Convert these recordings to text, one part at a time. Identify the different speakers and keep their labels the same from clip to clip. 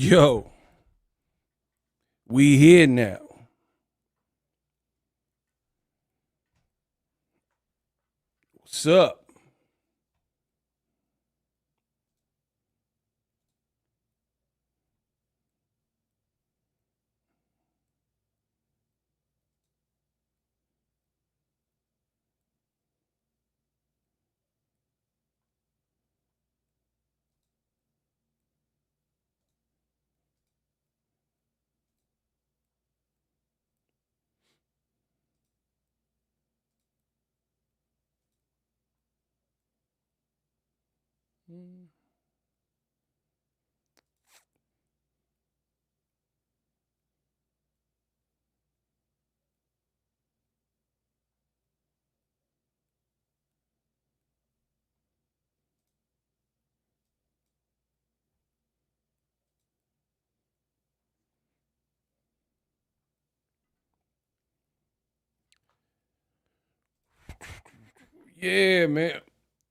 Speaker 1: Yo, we here now. What's up? Yeah, man.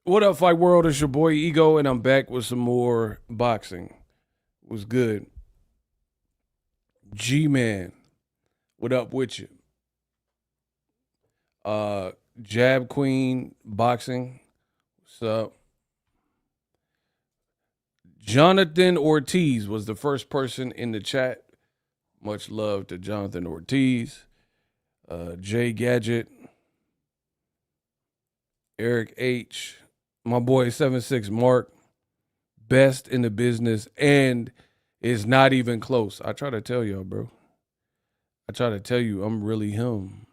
Speaker 1: What up, Fight World? It's your boy Ego, and I'm back with some more boxing. Was good. G Man, what up with you? Uh Jab Queen Boxing. What's up? Jonathan Ortiz was the first person in the chat. Much love to Jonathan Ortiz. Jay Gadget, Eric H, my boy 76 Mark, best in the business, and it's not even close. I try to tell y'all, bro. I try to tell you, I'm really him.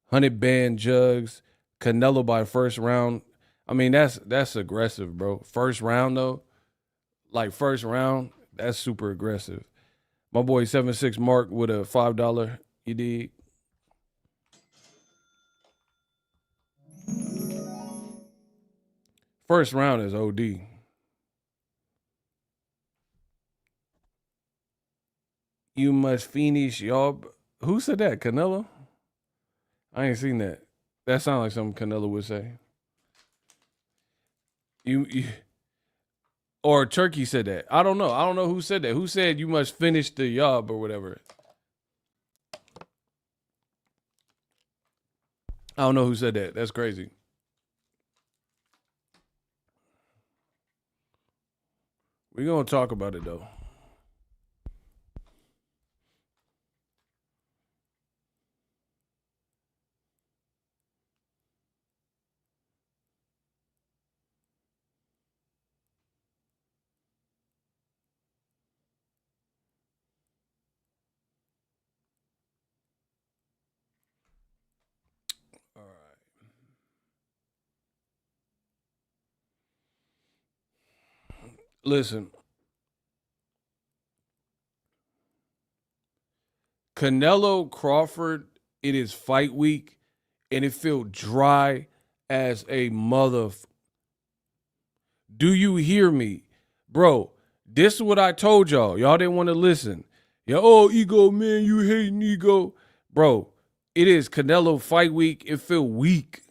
Speaker 1: 100 band jugs, Canelo by first round. I mean, that's aggressive, bro. First round though, like first round, that's super aggressive. My boy 76 Mark with a $5. You dig? First round is OD. You must finish y'all. Who said that? Canelo? I ain't seen that. That sounds like something Canelo would say. You or Turkey said that. I don't know. I don't know who said that. Who said you must finish the job or whatever? I don't know who said that. That's crazy. We're gonna talk about it though. All right. Listen, Canelo Crawford, it is fight week, and it feel dry as a mother. Do you hear me? Bro, this is what I told y'all. Y'all didn't want to listen. Yo, oh, Ego, man, you hating Ego. Bro, it is Canelo fight week. It feel weak.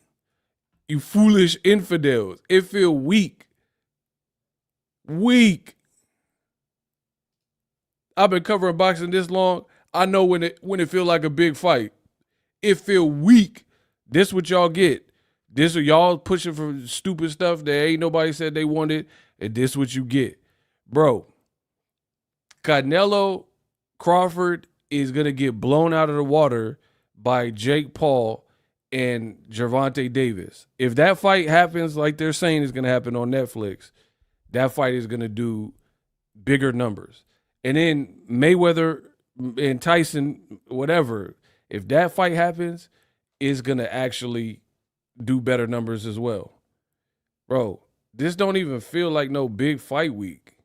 Speaker 1: You foolish infidels. It feel weak. Weak. I've been covering boxing this long. I know when it feel like a big fight. It feel weak. This what y'all get. This what y'all pushing for stupid stuff that ain't nobody said they wanted, and this what you get. Bro, Canelo Crawford is gonna get blown out of the water by Jake Paul and Gervonta Davis. If that fight happens like they're saying is gonna happen on Netflix, that fight is gonna do bigger numbers. And then Mayweather and Tyson, whatever, if that fight happens, is gonna actually do better numbers as well. Bro, this don't even feel like no big fight week.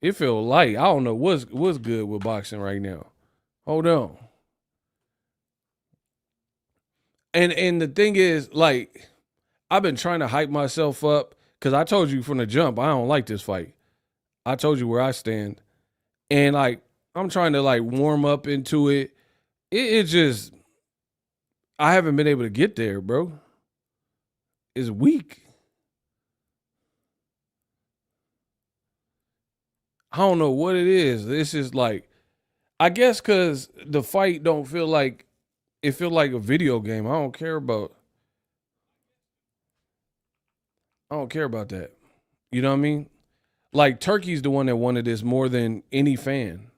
Speaker 1: It feel light. I don't know what's good with boxing right now. Hold on. And the thing is, like, I've been trying to hype myself up because I told you from the jump I don't like this fight. I told you where I stand. And like I'm trying to like warm up into it. It just I haven't been able to get there, bro. It's weak. I don't know what it is. It's just like, I guess because the fight don't feel like, it feel like a video game. I don't care about that. You know what I mean? Like Turkey's the one that wanted this more than any fan.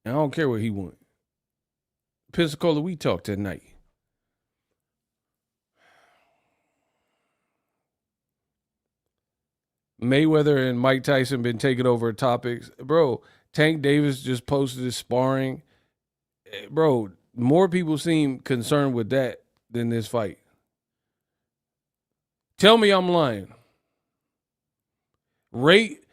Speaker 1: And I don't care what he want. Pensacola, we talk tonight. Mayweather and Mike Tyson been taking over topics. Bro, Tank Davis just posted his sparring. Bro, more people seem concerned with that than this fight. Tell me I'm lying. Rate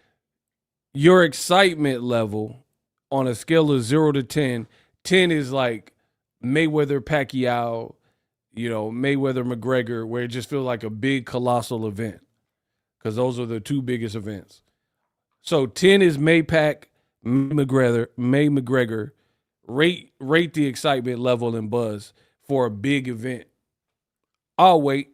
Speaker 1: your excitement level on a scale of 0 to 10. 10 is like Mayweather Pacquiao, Mayweather McGregor, where it just feels like a big colossal event. Because those are the two biggest events. So 10 is May McGregor. Rate the excitement level and buzz for a big event. I'll wait.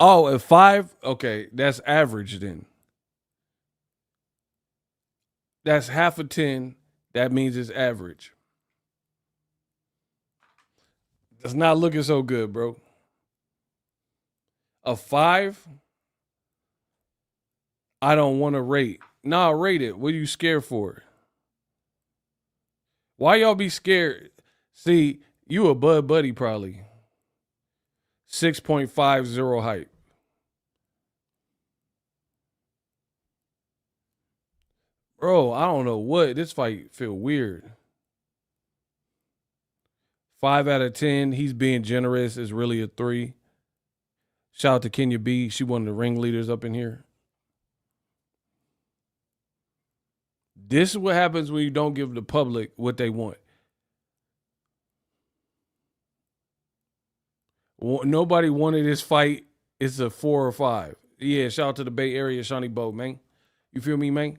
Speaker 1: Oh, at 5? Okay, that's average then. That's half a 10. That means it's average. It's not looking so good, bro. A 5? I don't want to rate. Nah, rate it. What are you scared for? Why y'all be scared? See, you a Bud Buddy probably. 6.50 hype. Bro, I don't know what. This fight feel weird. 5 out of 10. He's being generous. Is really a 3. Shout out to Kenya B. She one of the ringleaders up in here. This is what happens when you don't give the public what they want. Nobody wanted this fight. It's a 4 or 5. Yeah, shout out to the Bay Area, Shawnee Boat, man. You feel me, man?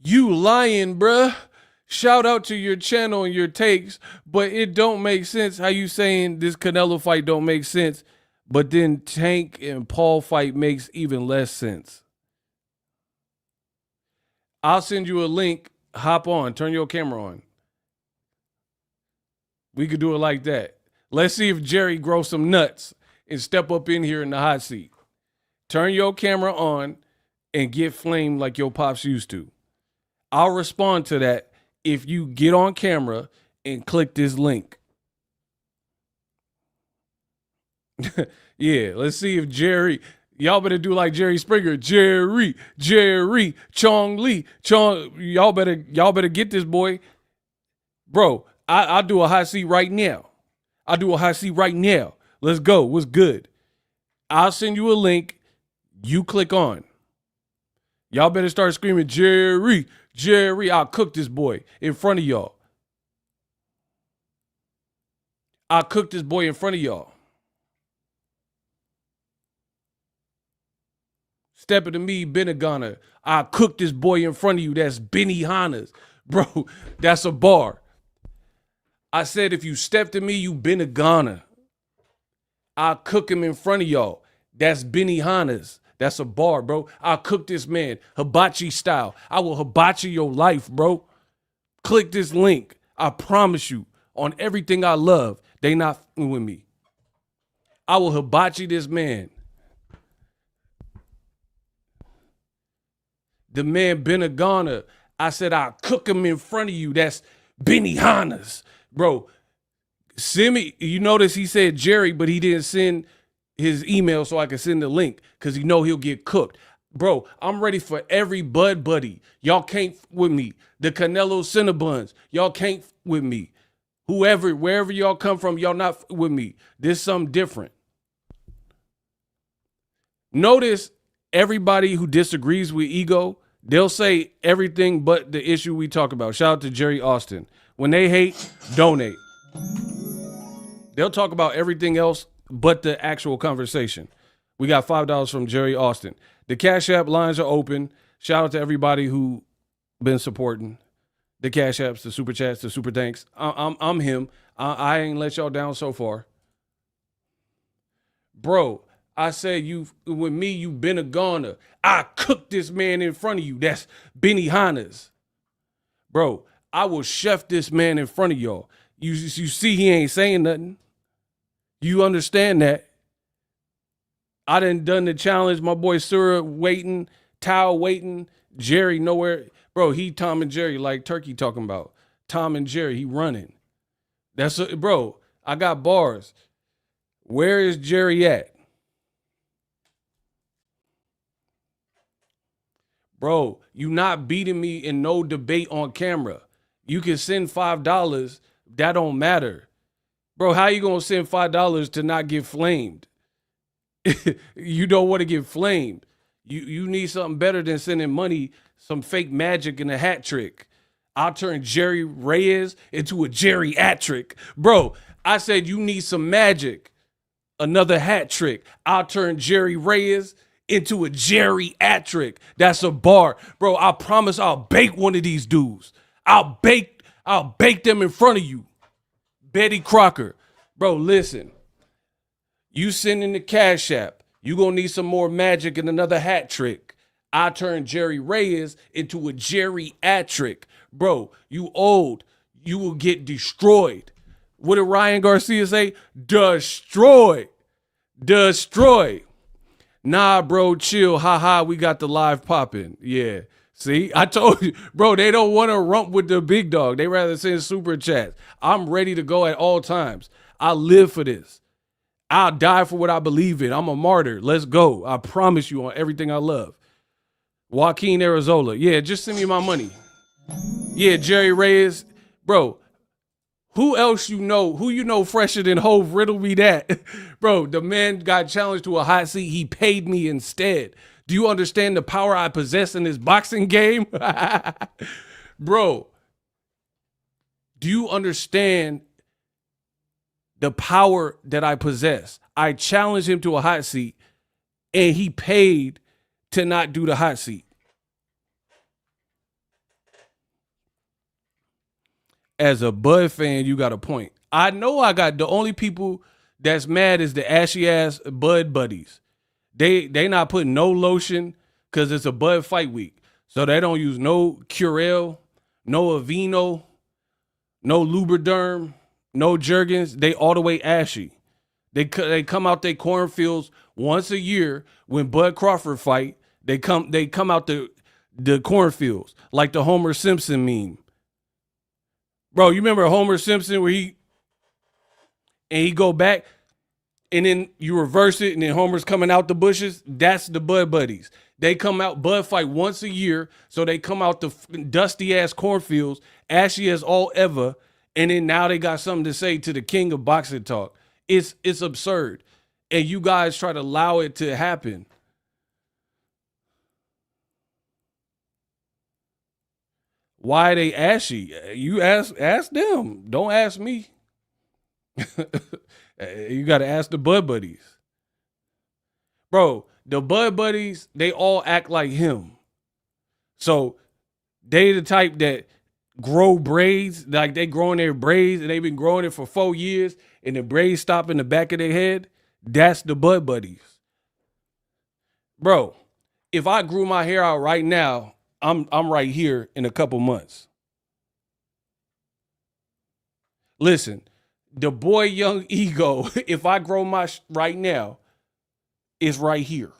Speaker 1: You lying, bruh. Shout out to your channel and your takes, but it don't make sense how you saying this Canelo fight don't make sense, but then Tank and Paul fight makes even less sense. I'll send you a link. Hop on. Turn your camera on. We could do it like that. Let's see if Jerry grows some nuts and step up in here in the hot seat. Turn your camera on and get flamed like your pops used to. I'll respond to that if you get on camera and click this link. Yeah, let's see if Jerry, y'all better do like Jerry Springer. Jerry, Chong Lee, y'all better get this boy. Bro, I'll do a hot seat right now. Let's go. What's good? I'll send you a link. You click on. Y'all better start screaming, Jerry, I'll cook this boy in front of y'all. Step into me, Benegana. I'll cook this boy in front of you. That's Benny Hannes. Bro, that's a bar. I said, if you step to me, you Benegana. I'll cook him in front of y'all. That's Benny Hannes. That's a bar, bro. I'll cook this man hibachi style. I will hibachi your life, bro. Click this link. I promise you, on everything I love, they not with me. I will hibachi this man. The man Benegana. I said I'll cook him in front of you. That's Benny Hannes. Bro, send me. You notice he said Jerry, but he didn't send his email so I can send the link because he'll get cooked. Bro, I'm ready for every Bud Buddy. Y'all can't with me. The Canelo Cinnabuns. Y'all can't with me. Wherever y'all come from, y'all not with me. This something different. Notice everybody who disagrees with ego, they'll say everything but the issue we talk about. Shout out to Jerry Austin. When they hate, donate. They'll talk about everything else but the actual conversation. We got $5 from Jerry Austin. The Cash App lines are open. Shout out to everybody who been supporting the Cash Apps, the Super Chats, the Super Thanks. I'm him. I ain't let y'all down so far. Bro, I said you with me, you been a goner. I cooked this man in front of you. That's Benny Hanna's. Bro, I will chef this man in front of y'all. You see he ain't saying nothing. You understand that? I done the challenge. My boy Surah waiting, Tao waiting, Jerry nowhere. Bro, he Tom and Jerry like Turkey talking about. Tom and Jerry, he running. That's bro, I got bars. Where is Jerry at? Bro, you not beating me in no debate on camera. You can send $5. That don't matter. Bro, how you gonna send $5 to not get flamed? You don't want to get flamed. You need something better than sending money, some fake magic and a hat trick. I'll turn Jerry Reyes into a Jerry hat trick. Bro, I said you need some magic. Another hat trick. I'll turn Jerry Reyes into a Jerry hat trick. That's a bar. Bro, I promise I'll bake one of these dudes. I'll bake them in front of you. Betty Crocker. Bro, listen. You send in the Cash App. You gonna need some more magic and another hat trick. I turn Jerry Reyes into a Jerry hat trick. Bro, you old. You will get destroyed. What did Ryan Garcia say? Destroy. Destroy. Nah, bro, chill. Ha, we got the live popping. Yeah. See, I told you, bro, they don't want to rump with the big dog. They rather send super chats. I'm ready to go at all times. I live for this. I'll die for what I believe in. I'm a martyr. Let's go. I promise you on everything I love. Joaquin Arizola. Yeah, just send me my money. Yeah, Jerry Reyes. Bro, who else you know? Who you know fresher than Hove? Riddle me that. Bro, the man got challenged to a hot seat. He paid me instead. Do you understand the power I possess in this boxing game? Bro, do you understand the power that I possess? I challenged him to a hot seat and he paid to not do the hot seat. As a Bud fan, you got a point. I know I got the only people that's mad is the ashy ass Bud buddies. They not putting no lotion because it's a Bud fight week. So they don't use no Curel, no Aveeno, no Lubriderm, no Jergens. They all the way ashy. They come out their cornfields once a year when Bud Crawford fight. They come out the cornfields like the Homer Simpson meme. Bro, you remember Homer Simpson where he go back and then you reverse it and then Homer's coming out the bushes? That's the Bud buddies. They come out, Bud fight once a year, so they come out the dusty ass cornfields, ashy as all ever, and then now they got something to say to the king of boxing talk. It's absurd. And you guys try to allow it to happen. Why are they ashy? You ask them. Don't ask me. You got to ask the Bud buddies. Bro, the Bud buddies, they all act like him. So they the type that grow braids, like they growing their braids and they've been growing it for 4 years and the braids stop in the back of their head. That's the Bud buddies. Bro, if I grew my hair out right now, I'm right here in a couple months. Listen, the boy Young Ego, if I grow my right now, is right here.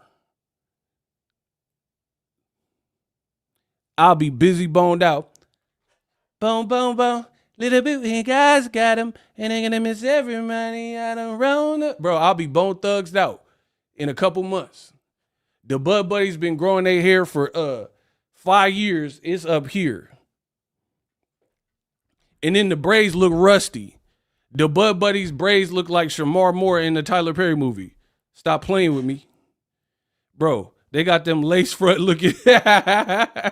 Speaker 1: I'll be busy boned out. Boom, boom, boom. Little bit when guys got him, and they're gonna miss every money I done round up. Bro, I'll be bone thugs out in a couple months. The Bud Buddies been growing their hair for 5 years. It's up here. And then the braids look rusty. The Bud Buddies braids look like Shamar Moore in the Tyler Perry movie. Stop playing with me. Bro, they got them lace front looking. Yeah.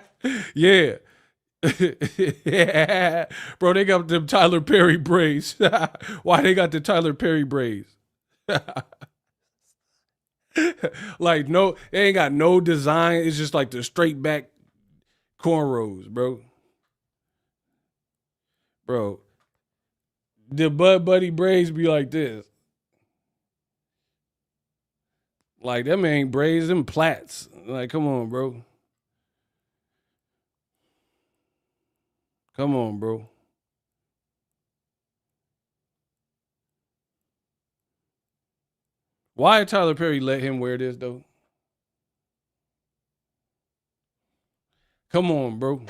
Speaker 1: Yeah. Bro, they got them Tyler Perry braids. Why they got the Tyler Perry braids? Like, no, they ain't got no design. It's just like the straight back cornrows, bro. Bro, the Bud Buddy braids be like this. Like, that man ain't braids, them plaits. Like, come on, bro. Come on, bro. Why did Tyler Perry let him wear this, though? Come on, bro.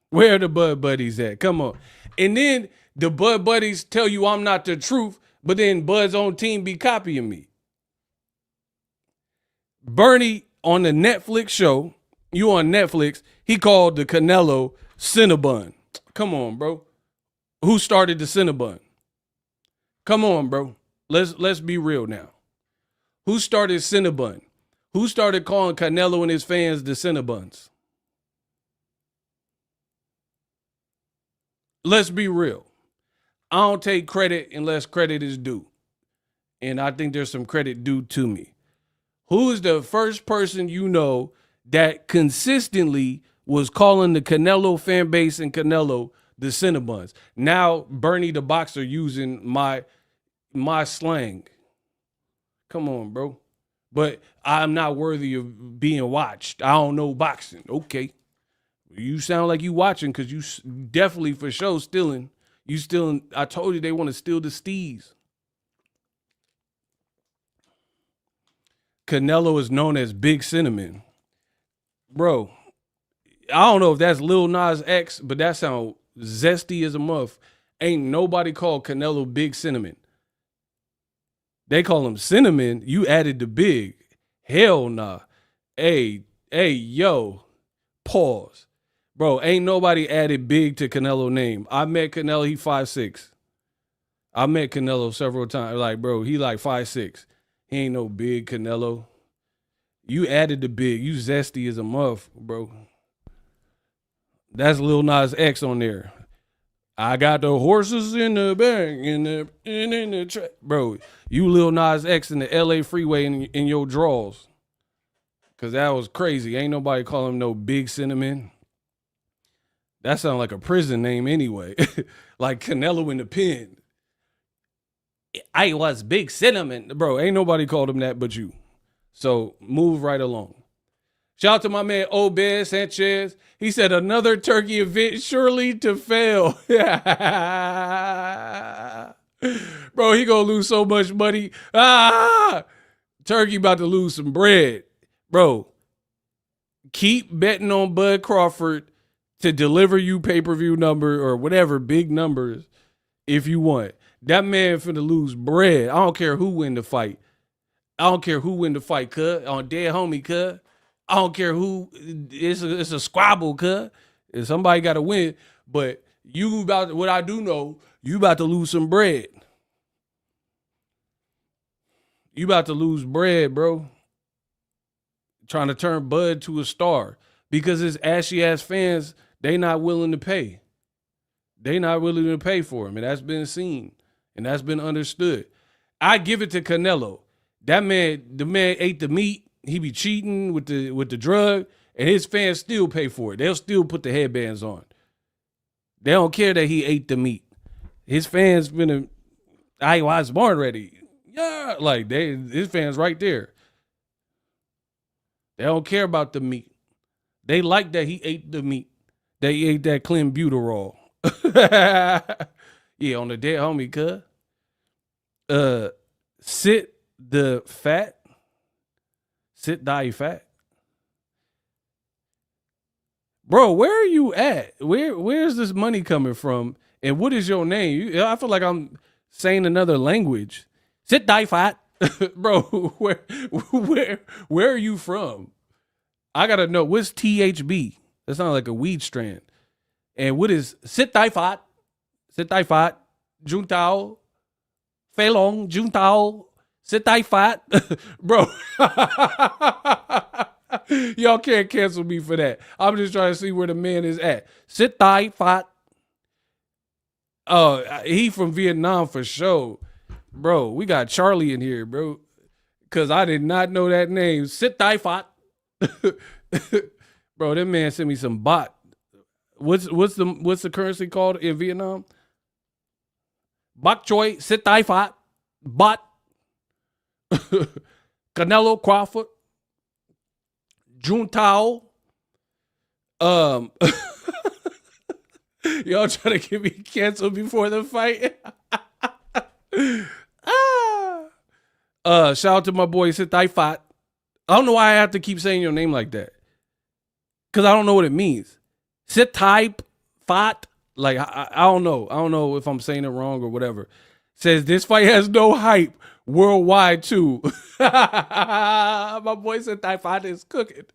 Speaker 1: Where are the Bud Buddies at? Come on. And then the Bud Buddies tell you I'm not the truth, but then Bud's own team be copying me. Bernie on the Netflix show, you on Netflix, he called the Canelo Cinnabun. Come on, bro. Who started the Cinnabun? Come on, bro. Let's be real now. Who started Cinnabun? Who started calling Canelo and his fans the Cinnabuns? Let's be real. I don't take credit unless credit is due. And I think there's some credit due to me. Who is the first person you know that consistently was calling the Canelo fan base and Canelo the Cinnabuns? Now Bernie the boxer using my slang. Come on, bro. But I'm not worthy of being watched. I don't know boxing. Okay. You sound like you watching because you definitely for sure stealing. You stealing. I told you they want to steal the steez. Canelo is known as Big Cinnamon. Bro, I don't know if that's Lil Nas X, but that sounds zesty as a muff. Ain't nobody called Canelo Big Cinnamon. They call him Cinnamon. You added the big. Hell nah. Hey, yo. Pause. Bro, ain't nobody added big to Canelo name. I met Canelo, he 5'6". I met Canelo several times. Like, bro, he like 5'6". He ain't no big Canelo. You added the big. You zesty as a muff, bro. That's Lil Nas X on there. I got the horses in the bag in the track. Bro, you Lil Nas X in the LA freeway in your drawers. Cause that was crazy. Ain't nobody call him no Big Cinnamon. That sounds like a prison name anyway. Like Canelo in the pen. I was Big Cinnamon. Bro, ain't nobody called him that but you. So move right along. Shout out to my man Obed Sanchez. He said another Turkey event surely to fail. Bro, he gonna lose so much money. Turkey about to lose some bread. Bro, keep betting on Bud Crawford to deliver you pay-per-view number or whatever big numbers if you want. That man finna lose bread. I don't care who win the fight. I don't care who win the fight, cuz. On dead homie, cuz. I don't care who. It's a squabble, cuz. If somebody got to win. But you about, what I do know, you about to lose some bread. You about to lose bread, bro. Trying to turn Bud to a star. Because his ashy-ass fans, they not willing to pay. They not willing to pay for him. And that's been seen. And that's been understood. I give it to Canelo. The man ate the meat. He be cheating with the drug, and his fans still pay for it. They'll still put the headbands on. They don't care that he ate the meat. His fans I was born ready. Yeah, like his fans right there. They don't care about the meat. They like that he ate the meat. That he ate that clenbuterol. Yeah, on the dead homie, cuz. Sit die fat. Bro, where are you at? Where's this money coming from? And what is your name? I feel like I'm saying another language. Sit die fat. Bro, where are you from? I gotta know, what's THB? That sounds like a weed strand. And what is sit die fat? Sit die fat. Juntao. Felong. Juntao. Sit die fat. Bro. Y'all can't cancel me for that. I'm just trying to see where the man is at. Sit die fat. He from Vietnam for sure. Bro, we got Charlie in here, bro. Cause I did not know that name. Sit die fat. Bro, that man sent me some bot. What's the currency called in Vietnam? Bok choy, sit die fat, bot. Canelo-Crawford, Juntao. Y'all trying to get me canceled before the fight. Shout out to my boy Sitai Fat. I don't know why I have to keep saying your name like that. Because I don't know what it means. Sitai Fat. Like, I don't know. I don't know if I'm saying it wrong or whatever. Says this fight has no hype worldwide too. My boy Sitai Fat is cooking.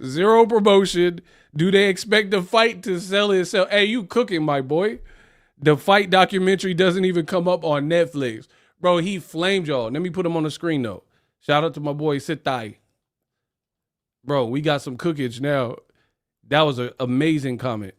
Speaker 1: Zero promotion. Do they expect the fight to sell itself? Hey, you cooking, my boy. The fight documentary doesn't even come up on Netflix. Bro, he flamed y'all. Let me put him on the screen, though. Shout out to my boy Sitai. Bro, we got some cookage now. That was an amazing comment.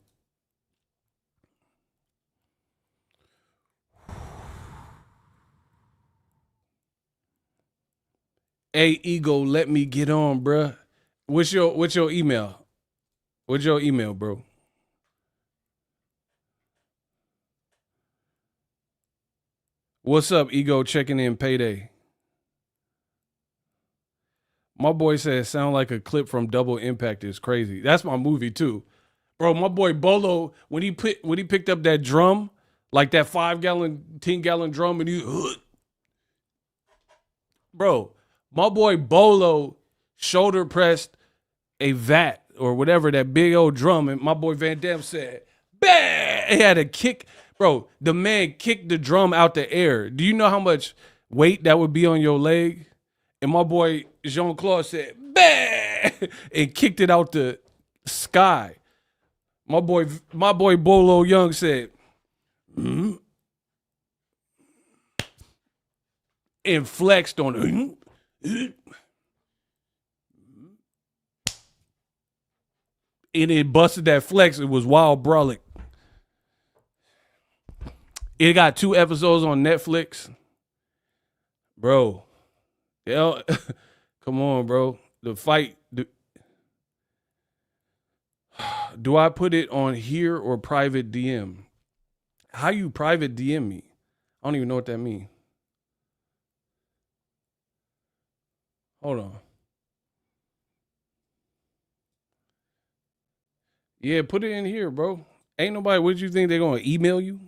Speaker 1: Hey, Ego, let me get on, bruh. What's your email? What's your email, bro? What's up, Ego? Checking in payday. My boy said sound like a clip from Double Impact is crazy. That's my movie too. Bro, my boy Bolo, when he picked up that drum, like that 5-gallon, 10-gallon drum, and he bro, my boy Bolo shoulder pressed a vat or whatever, that big old drum, and my boy Van Dam said, "Bang!" He had a kick. Bro, the man kicked the drum out the air. Do you know how much weight that would be on your leg? And my boy Jean-Claude said, "Bang!" and kicked it out the sky. My boy Bolo Young said, and flexed on it. And it busted that flex. It was wild brolic. It got 2 episodes on Netflix. Bro. Yeah. Come on, bro. The fight. Do I put it on here or private DM? How you private DM me? I don't even know what that means. Hold on. Yeah, put it in here, bro. Ain't nobody, what you think they're going to email you?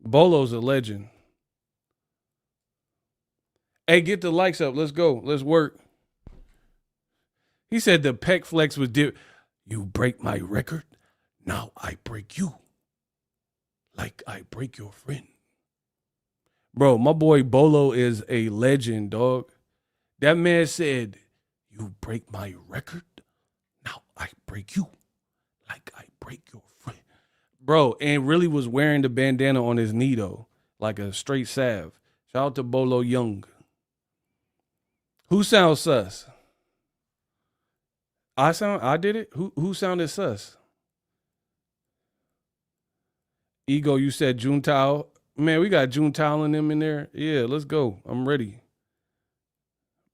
Speaker 1: Bolo's a legend. Hey, get the likes up. Let's go. Let's work. He said the pec flex was you break my record, now I break you. Like I break your friend. Bro, my boy Bolo is a legend, dog. That man said, you break my record, now I break you. Like I break your friend. Bro, and really was wearing the bandana on his knee, though. Like a straight salve. Shout out to Bolo Young. Who sounds sus? I did it? Who sounded sus? Ego, you said Juntao. Man, we got Juntao and them in there. Yeah, let's go. I'm ready.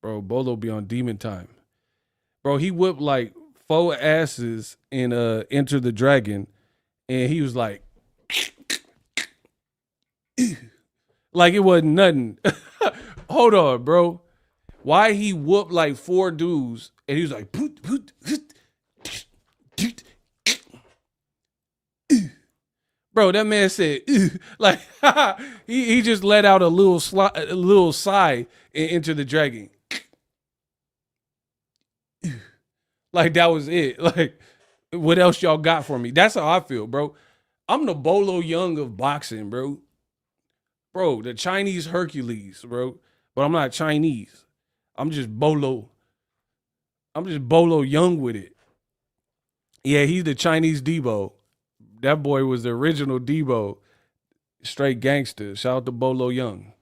Speaker 1: Bro, Bolo be on demon time. Bro, he whipped like 4 asses in Enter the Dragon. And he was like, like it wasn't nothing. Hold on, bro. Why he whooped like 4 dudes and he was like, bro, that man said, like he just let out a little sigh and Enter the Dragon. Like that was it. Like, what else y'all got for me? That's how I feel, bro. I'm the Bolo Young of boxing, bro. Bro, the Chinese Hercules, bro. But I'm not Chinese. I'm just Bolo. I'm just Bolo Young with it. Yeah, he's the Chinese Debo. That boy was the original Debo. Straight gangster. Shout out to Bolo Young.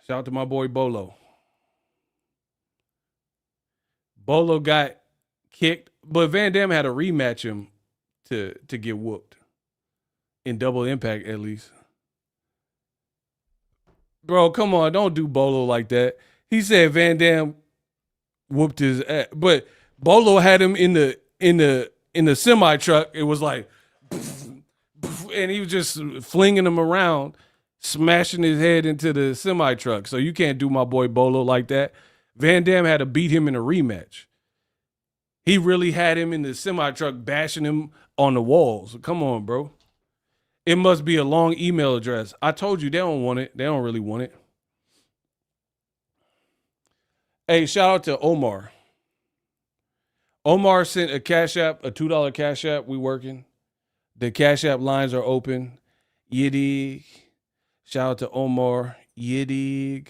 Speaker 1: Shout out to my boy Bolo. Bolo got kicked, but Van Damme had to rematch him to get whooped. In Double Impact, at least. Bro, come on, don't do Bolo like that. He said Van Damme whooped his ass, but Bolo had him in the semi truck. It was like, and and he was just flinging him around, smashing his head into the semi truck. So you can't do my boy Bolo like that. Van Damme had to beat him in a rematch. He really had him in the semi truck, bashing him on the walls. Come on, bro. It must be a long email address. I told you they don't want it. They don't really want it. Hey, shout out to Omar. Omar sent a Cash App, a $2 Cash App. We working. The Cash App lines are open. Yiddig. Shout out to Omar. Yiddig.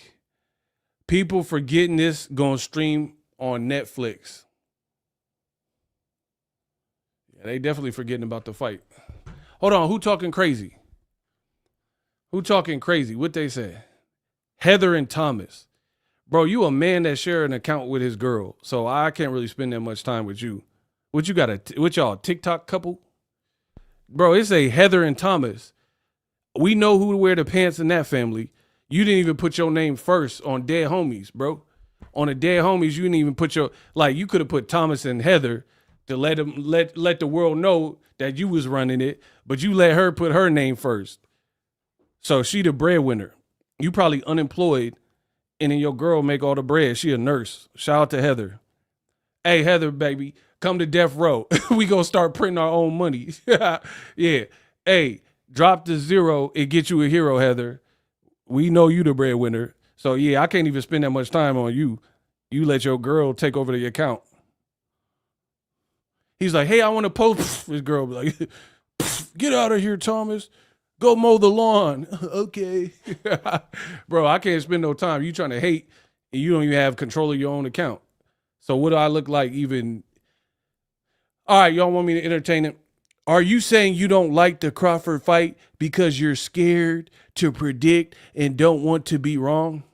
Speaker 1: People forgetting this gonna stream on Netflix. Yeah, they definitely forgetting about the fight. Hold on, who talking crazy? Who talking crazy? What they say? Heather and Thomas. Bro, you a man that share an account with his girl, so I can't really spend that much time with you. What you got? What y'all, TikTok couple? Bro, it's a Heather and Thomas. We know who to wear the pants in that family. You didn't even put your name first on Dead Homies, bro. On the Dead Homies, you didn't even put your, like, you could have put Thomas and Heather to let the world know that you was running it, but you let her put her name first. So she the breadwinner. You probably unemployed, and then your girl make all the bread. She a nurse. Shout out to Heather. Hey, Heather, baby, come to death row. We gonna start printing our own money. Yeah. Hey, drop the zero. It get you a hero, Heather. We know you the breadwinner. So, yeah, I can't even spend that much time on you. You let your girl take over the account. He's like, hey, I want to post. His girl be like, get out of here, Thomas. Go mow the lawn. Okay. Bro, I can't spend no time. You trying to hate, and you don't even have control of your own account. So what do I look like even? All right, y'all want me to entertain it? Are you saying you don't like the Crawford fight because you're scared to predict and don't want to be wrong?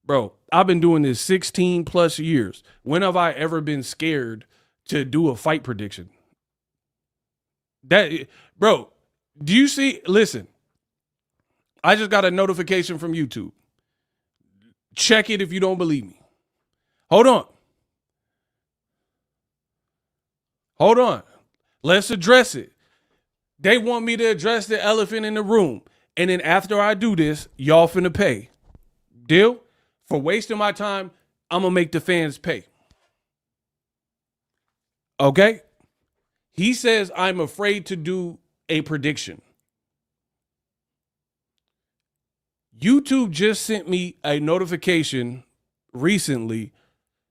Speaker 1: Bro, I've been doing this 16 plus years. When have I ever been scared to do a fight prediction? Bro, do you see? Listen, I just got a notification from YouTube. Check it if you don't believe me. Hold on. Let's address it. They want me to address the elephant in the room. And then after I do this, y'all finna pay. Deal? For wasting my time, I'm going to make the fans pay. Okay? He says I'm afraid to do a prediction. YouTube just sent me a notification recently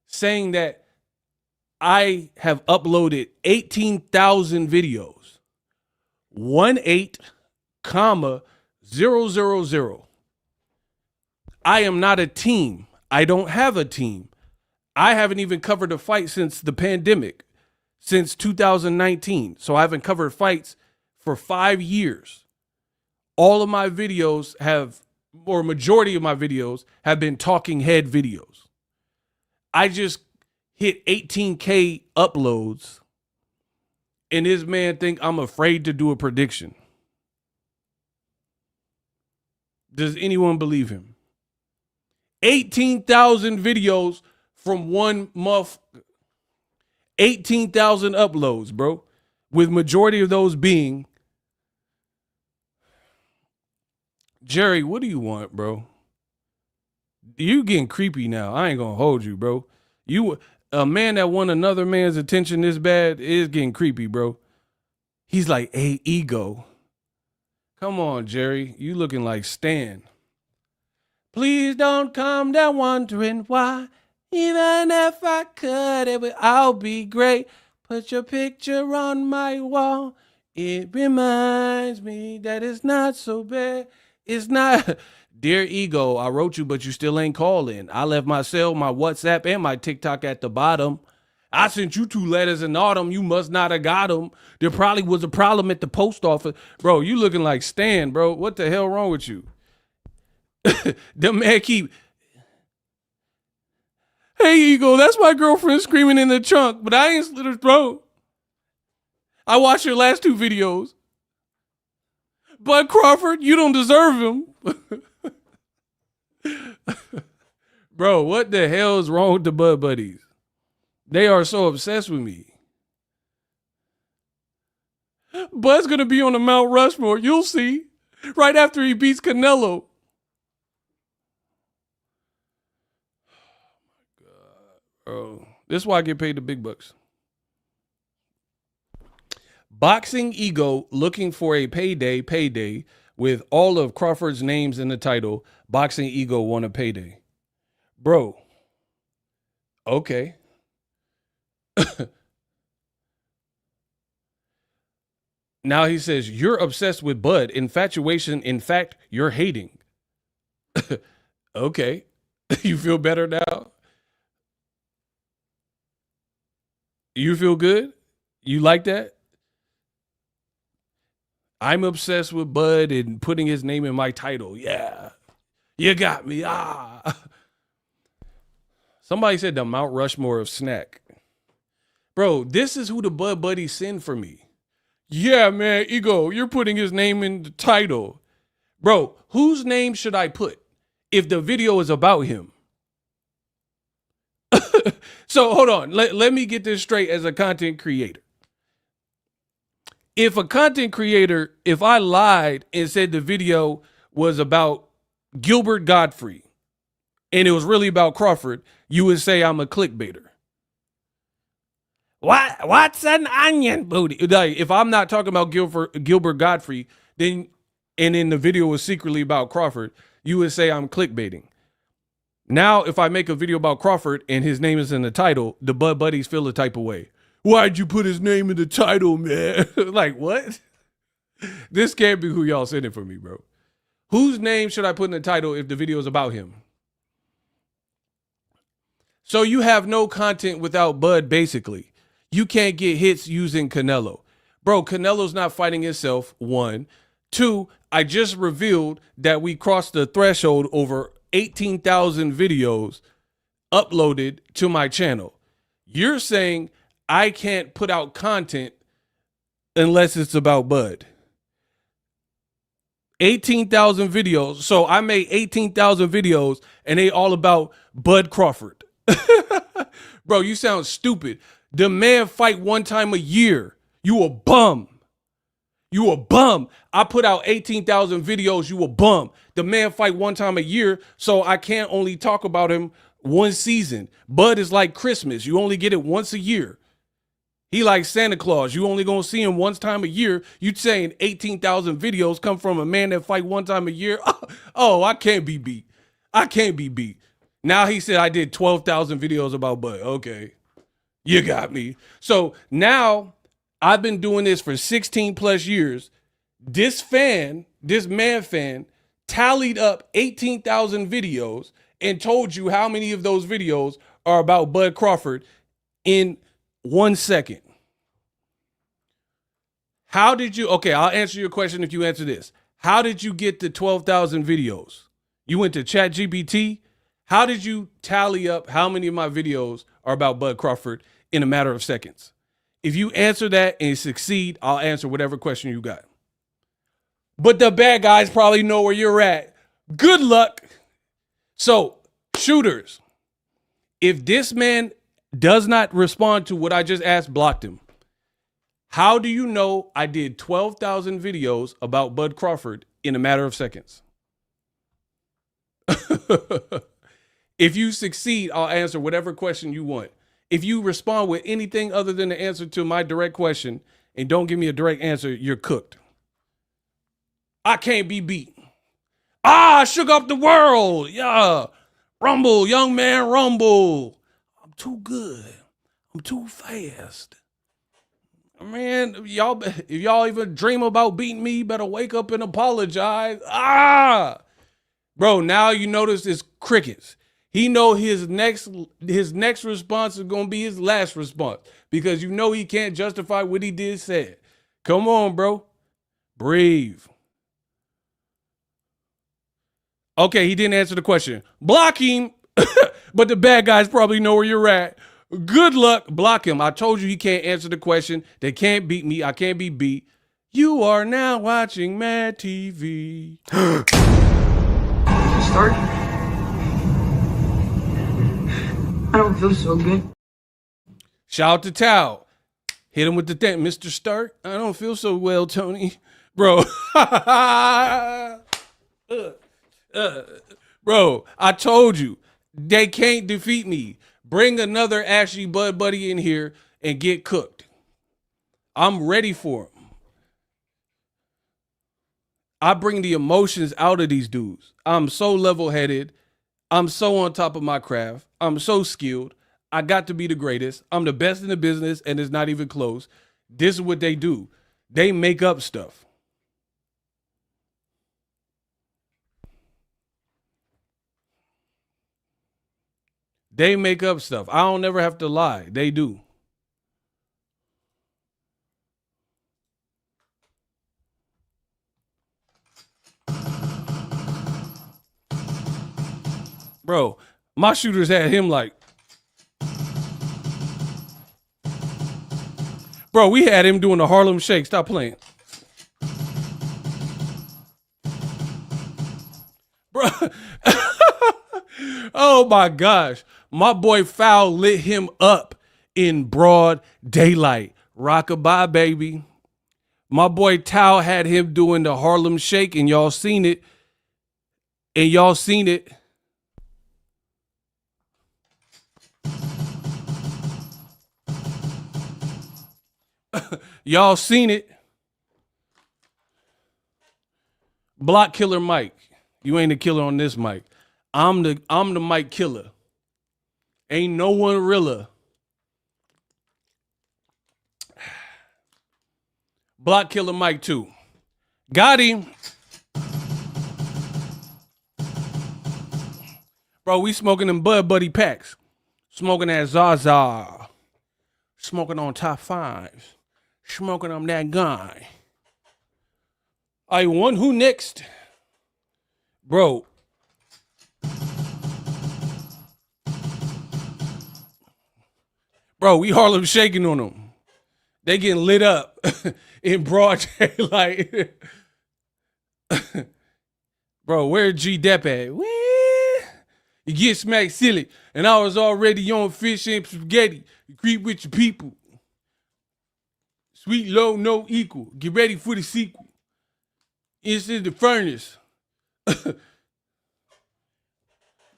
Speaker 1: saying that I have uploaded 18,000 videos. 18,000. I am not a team. I don't have a team. I haven't even covered a fight since the pandemic, since 2019. So I haven't covered fights for 5 years. All of my videos or majority of my videos have been talking head videos. I just hit 18K uploads, and this man think I'm afraid to do a prediction. Does anyone believe him? 18,000 videos from 1 month. 18,000 uploads, bro. With majority of those being, Jerry, what do you want, bro? You getting creepy now. I ain't gonna hold you, bro. A man that want another man's attention this bad is getting creepy, bro. He's like, hey, ego. Come on, Jerry. You looking like Stan. Please don't come down wondering why. Even if I could, I'll be great. Put your picture on my wall. It reminds me that it's not so bad. It's not. Dear ego, I wrote you, but you still ain't calling. I left my cell, my WhatsApp, and my TikTok at the bottom. I sent you 2 letters in autumn. You must not have got them. There probably was a problem at the post office. Bro, you looking like Stan, bro. What the hell wrong with you? The man keep, hey, ego, that's my girlfriend screaming in the trunk, but I ain't slit her throat. I watched your last 2 videos. Bud Crawford, you don't deserve him. Bro, what the hell is wrong with the Bud Buddies? They are so obsessed with me. Bud's going to be on the Mount Rushmore. You'll see. Right after he beats Canelo. Oh, this is why I get paid the big bucks. Boxingego looking for a payday with all of Crawford's names in the title. Boxingego won a payday. Bro. Okay. Now he says, you're obsessed with Bud. Infatuation. In fact, you're hating. Okay. You feel better now? You feel good? You like that? I'm obsessed with Bud and putting his name in my title. Yeah. You got me. Ah. Somebody said the Mount Rushmore of snack. Bro, this is who the Bud buddies send for me. Yeah, man, Ego, you're putting his name in the title. Bro, whose name should I put if the video is about him? So hold on. Let me get this straight as a content creator. If a content creator, if I lied and said the video was about Gilbert Godfrey and it was really about Crawford, you would say I'm a clickbaiter. What's an onion booty? Like, if I'm not talking about Gilbert Godfrey, then and then the video was secretly about Crawford, you would say I'm clickbaiting. Now, if I make a video about Crawford and his name is in the title, the Bud buddies feel the type of way. Why'd you put his name in the title, man? Like, what? This can't be who y'all sending for me, bro. Whose name should I put in the title if the video is about him? So you have no content without Bud, basically. You can't get hits using Canelo. Bro, Canelo's not fighting himself, 1. 2, I just revealed that we crossed the threshold over 18,000 videos uploaded to my channel. You're saying I can't put out content unless it's about Bud. 18,000 videos. So I made 18,000 videos and they all about Bud Crawford. Bro, you sound stupid. The man fight one time a year. You a bum. You a bum. I put out 18,000 videos. You a bum. The man fight one time a year, so I can't only talk about him one season. Bud is like Christmas. You only get it once a year. He like Santa Claus. You only gonna see him one time a year. You saying 18,000 videos come from a man that fight one time a year? Oh, I can't be beat. I can't be beat. Now he said I did 12,000 videos about Bud. Okay, you got me. So now I've been doing this for 16 plus years. This man fan, tallied up 18,000 videos and told you how many of those videos are about Bud Crawford in 1 second. How did you, okay, I'll answer your question if you answer this. How did you get the 12,000 videos? You went to ChatGPT. How did you tally up how many of my videos are about Bud Crawford in a matter of seconds? If you answer that and succeed, I'll answer whatever question you got. But the bad guys probably know where you're at. Good luck. So, shooters, if this man does not respond to what I just asked, blocked him. How do you know I did 12,000 videos about Bud Crawford in a matter of seconds? If you succeed, I'll answer whatever question you want. If you respond with anything other than the answer to my direct question and don't give me a direct answer, you're cooked. I can't be beat. I shook up the world. Yeah. Rumble, young man, rumble. I'm too good. I'm too fast. Man, if y'all even dream about beating me, you better wake up and apologize. Bro, now you notice it's crickets. He know his next response is going to be his last response because you know he can't justify what he did said. Come on, bro. Breathe. Okay, he didn't answer the question. Block him. But the bad guys probably know where you're at. Good luck. Block him. I told you he can't answer the question. They can't beat me. I can't be beat. You are now watching Mad TV.
Speaker 2: Start. I don't feel so good.
Speaker 1: Shout out to Tao. Hit him with the thing, Mr. Stark. I don't feel so well, Tony. Bro. Bro, I told you, they can't defeat me. Bring another Ashley Bud Buddy in here and get cooked. I'm ready for him. I bring the emotions out of these dudes. I'm so level-headed. I'm so on top of my craft. I'm so skilled. I got to be the greatest. I'm the best in the business, and it's not even close. This is what they do. They make up stuff. They make up stuff. I don't never have to lie. They do. Bro, my shooters had him like, bro, we had him doing the Harlem Shake. Stop playing. Bro. Oh my gosh. My boy Foul lit him up in broad daylight. Rockabye, baby. My boy Tao had him doing the Harlem Shake, and y'all seen it. And y'all seen it. Y'all seen it. Block killer Mike. You ain't a killer on this mic. I'm the mic killer. Ain't no one realer. Block killer Mike too. Got him. Bro, we smoking them Bud Buddy packs. Smoking that Zaza. Smoking on top fives. Smoking on that guy. I won. Who next? Bro. Bro, we Harlem shaking on them. They getting lit up in broad daylight. Bro, where G Dep at? You get smacked silly. And I was already on fish and spaghetti. You creep with your people. Sweet, low, no equal. Get ready for the sequel. Inside the furnace.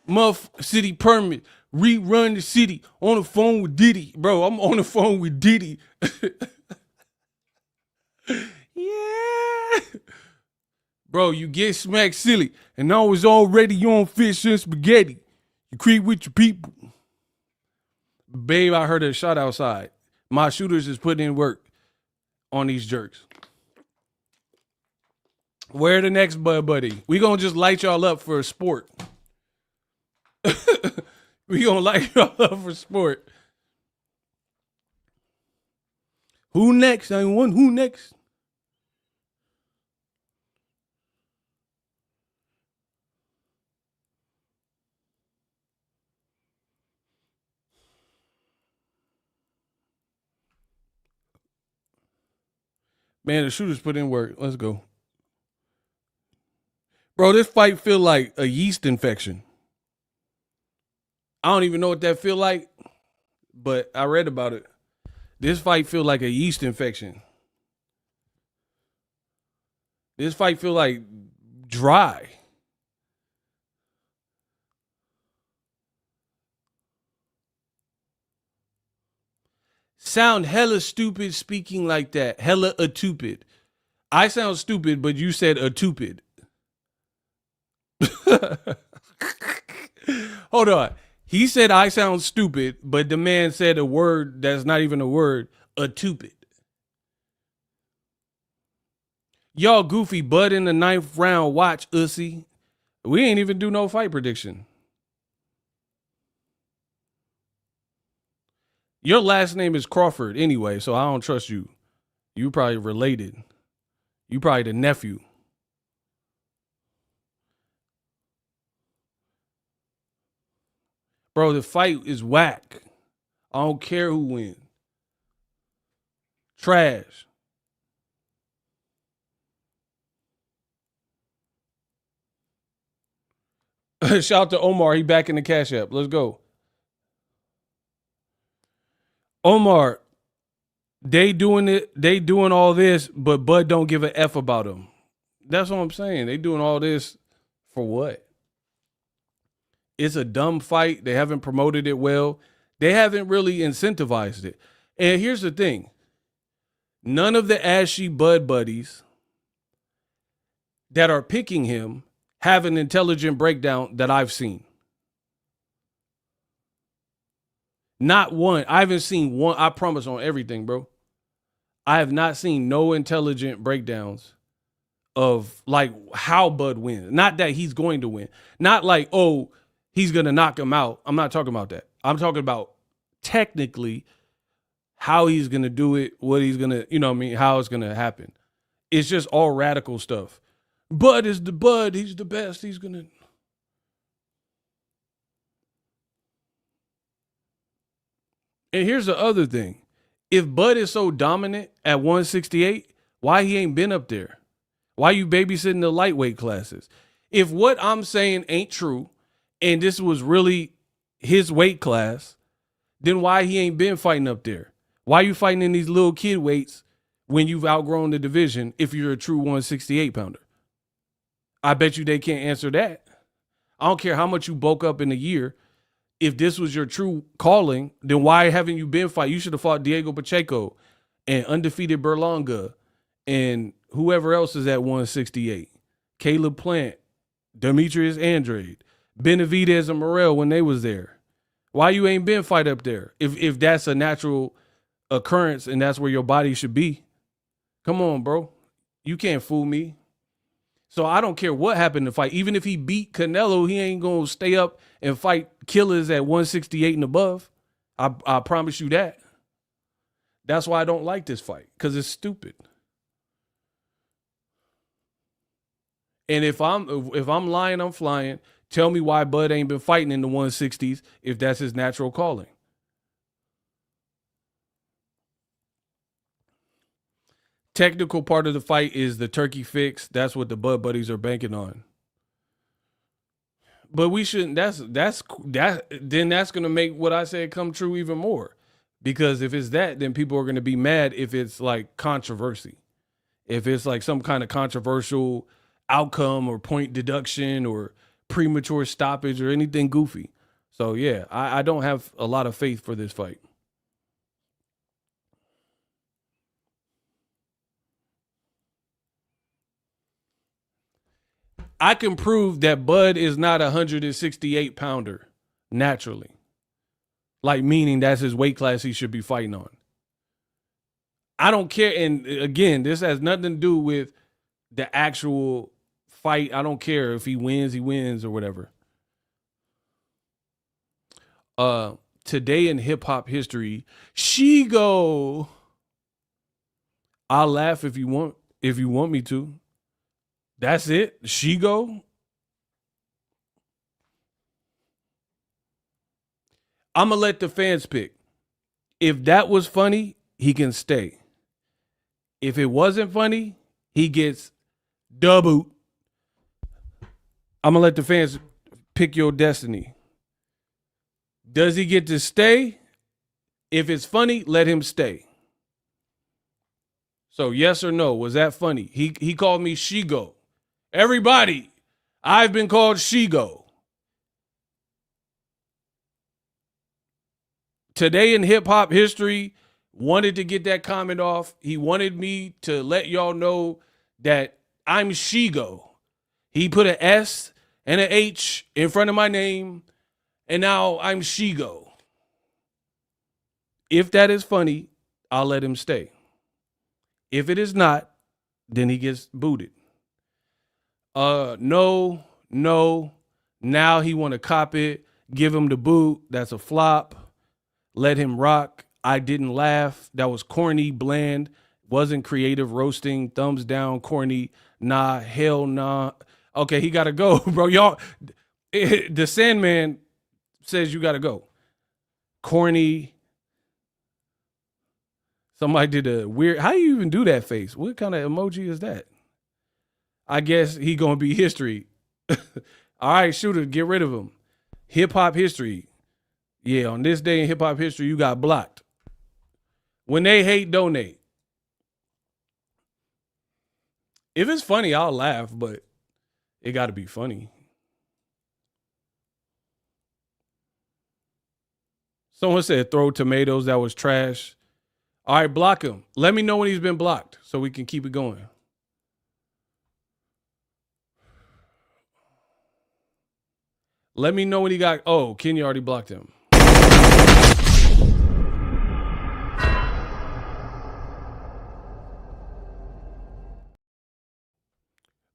Speaker 1: Muff city permit. Rerun the city. On the phone with Diddy. Bro, I'm on the phone with Diddy. Yeah. Bro, you get smacked silly. And I was already on fish and spaghetti. You creep with your people. Babe, I heard a shot outside. My shooters is putting in work on these jerks. Where the next Bud Buddy? We gonna just light y'all up for a sport. We gonna light y'all up for sport. Who next? I want who next? Man, the shooters put in work. Let's go. Bro, this fight feel like a yeast infection. I don't even know what that feel like, but I read about it. This fight feel like a yeast infection. This fight feel like dry. Sound hella stupid speaking like that. Hella a tupid. I sound stupid, but you said a tupid. Hold on. He said I sound stupid, but the man said a word that's not even a word, a tupid. Y'all goofy, bud in the 9th round, watch, ussy. We ain't even do no fight prediction. Your last name is Crawford anyway, so I don't trust you. You probably related. You probably the nephew. Bro, the fight is whack. I don't care who wins. Trash. Shout out to Omar. He back in the Cash App. Let's go. Omar, They doing it. They doing all this, but Bud don't give a F about him. That's what I'm saying. They doing all this for what? It's a dumb fight. They haven't promoted it well. They haven't really incentivized it. And here's the thing. None of the ashy Bud buddies that are picking him have an intelligent breakdown that I've seen. Not one. I haven't seen one. I promise on everything, bro. I have not seen no intelligent breakdowns of like how Bud wins. Not that he's going to win. Not like, oh, he's going to knock him out. I'm not talking about that. I'm talking about technically how he's going to do it, what he's going to, you know what I mean, how it's going to happen. It's just all radical stuff. Bud is the Bud. He's the best. He's going to. And here's the other thing. If Bud is so dominant at 168, why he ain't been up there? Why you babysitting the lightweight classes? If what I'm saying ain't true and this was really his weight class, then why he ain't been fighting up there? Why you fighting in these little kid weights when you've outgrown the division if you're a true 168 pounder? I bet you they can't answer that. I don't care how much you bulk up in a year. If this was your true calling, then why haven't you been fighting? You should have fought Diego Pacheco and undefeated Berlanga and whoever else is at 168. Caleb Plant, Demetrius Andrade, Benavidez and Morrell when they was there. Why you ain't been fight up there? If that's a natural occurrence and that's where your body should be. Come on, bro. You can't fool me. So I don't care what happened to fight. Even if he beat Canelo, he ain't going to stay up and fight killers at 168 and above. I promise you that. That's why I don't like this fight, because it's stupid. And if I'm lying, I'm flying. Tell me why Bud ain't been fighting in the 160s if that's his natural calling. Technical part of the fight is the Turkey fix. That's what the Bud buddies are banking on. But we shouldn't. Then that's gonna make what I said come true even more. Because if it's that, then people are gonna be mad if it's like controversy. If it's like some kind of controversial outcome or point deduction or premature stoppage or anything goofy. So yeah, I don't have a lot of faith for this fight. I can prove that Bud is not a 168 pounder naturally. Like, meaning that's his weight class he should be fighting on. I don't care. And again, this has nothing to do with the actual fight. I don't care if he wins or whatever. Today in hip hop history, Shigo. I'll laugh if you want me to. That's it? Shigo? I'm going to let the fans pick. If that was funny, he can stay. If it wasn't funny, he gets doubled. I'm going to let the fans pick your destiny. Does he get to stay? If it's funny, let him stay. So yes or no, was that funny? He called me Shigo. Everybody, I've been called Shigo. Today in hip hop history, wanted to get that comment off. He wanted me to let y'all know that I'm Shigo. He put an S and an H in front of my name, and now I'm Shigo. If that is funny, I'll let him stay. If it is not, then he gets booted. No. Now he want to cop it. Give him the boot. That's a flop. Let him rock. I didn't laugh. That was corny, bland. Wasn't creative, roasting. Thumbs down, corny. Nah, hell nah. Okay, he got to go, bro. Y'all, the Sandman says you got to go. Corny. Somebody did a weird, how do you even do that face? What kind of emoji is that? I guess he gonna be history. All right, shooter, get rid of him. Hip hop history. Yeah, on this day in hip hop history, you got blocked. When they hate, donate. If it's funny, I'll laugh, but it got to be funny. Someone said throw tomatoes. That was trash. All right, block him. Let me know when he's been blocked so we can keep it going. Let me know when he got. Oh, Kenya already blocked him.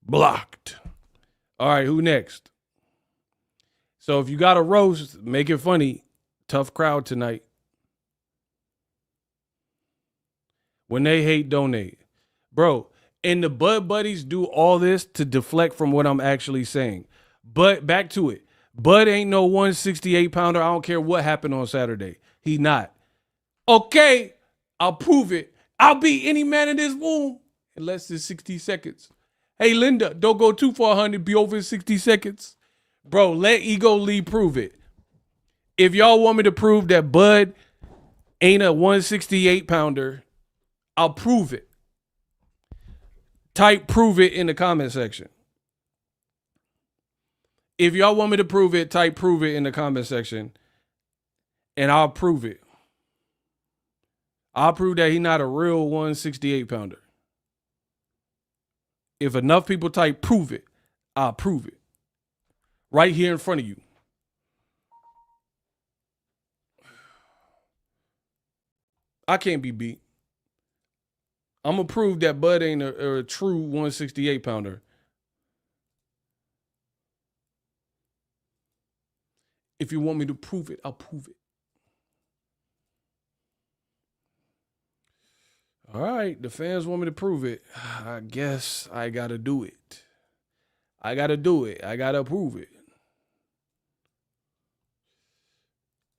Speaker 1: Blocked. All right, who next? So if you got a roast, make it funny. Tough crowd tonight. When they hate, donate. Bro, and the Bud Buddies do all this to deflect from what I'm actually saying. But back to it. Bud ain't no 168 pounder. I don't care what happened on Saturday. He not. Okay, I'll prove it. I'll beat any man in this room in less than 60 seconds. Hey, Linda, don't go too far, honey. Be over in 60 seconds. Bro, let Ego Lee prove it. If y'all want me to prove that Bud ain't a 168 pounder, I'll prove it. Type prove it in the comment section. If y'all want me to prove it, type prove it in the comment section. And I'll prove it. I'll prove that he's not a real 168 pounder. If enough people type prove it, I'll prove it. Right here in front of you. I can't be beat. I'm going to prove that Bud ain't a true 168 pounder. If you want me to prove it, I'll prove it. All right, the fans want me to prove it. I guess I got to do it. I got to do it. I got to prove it.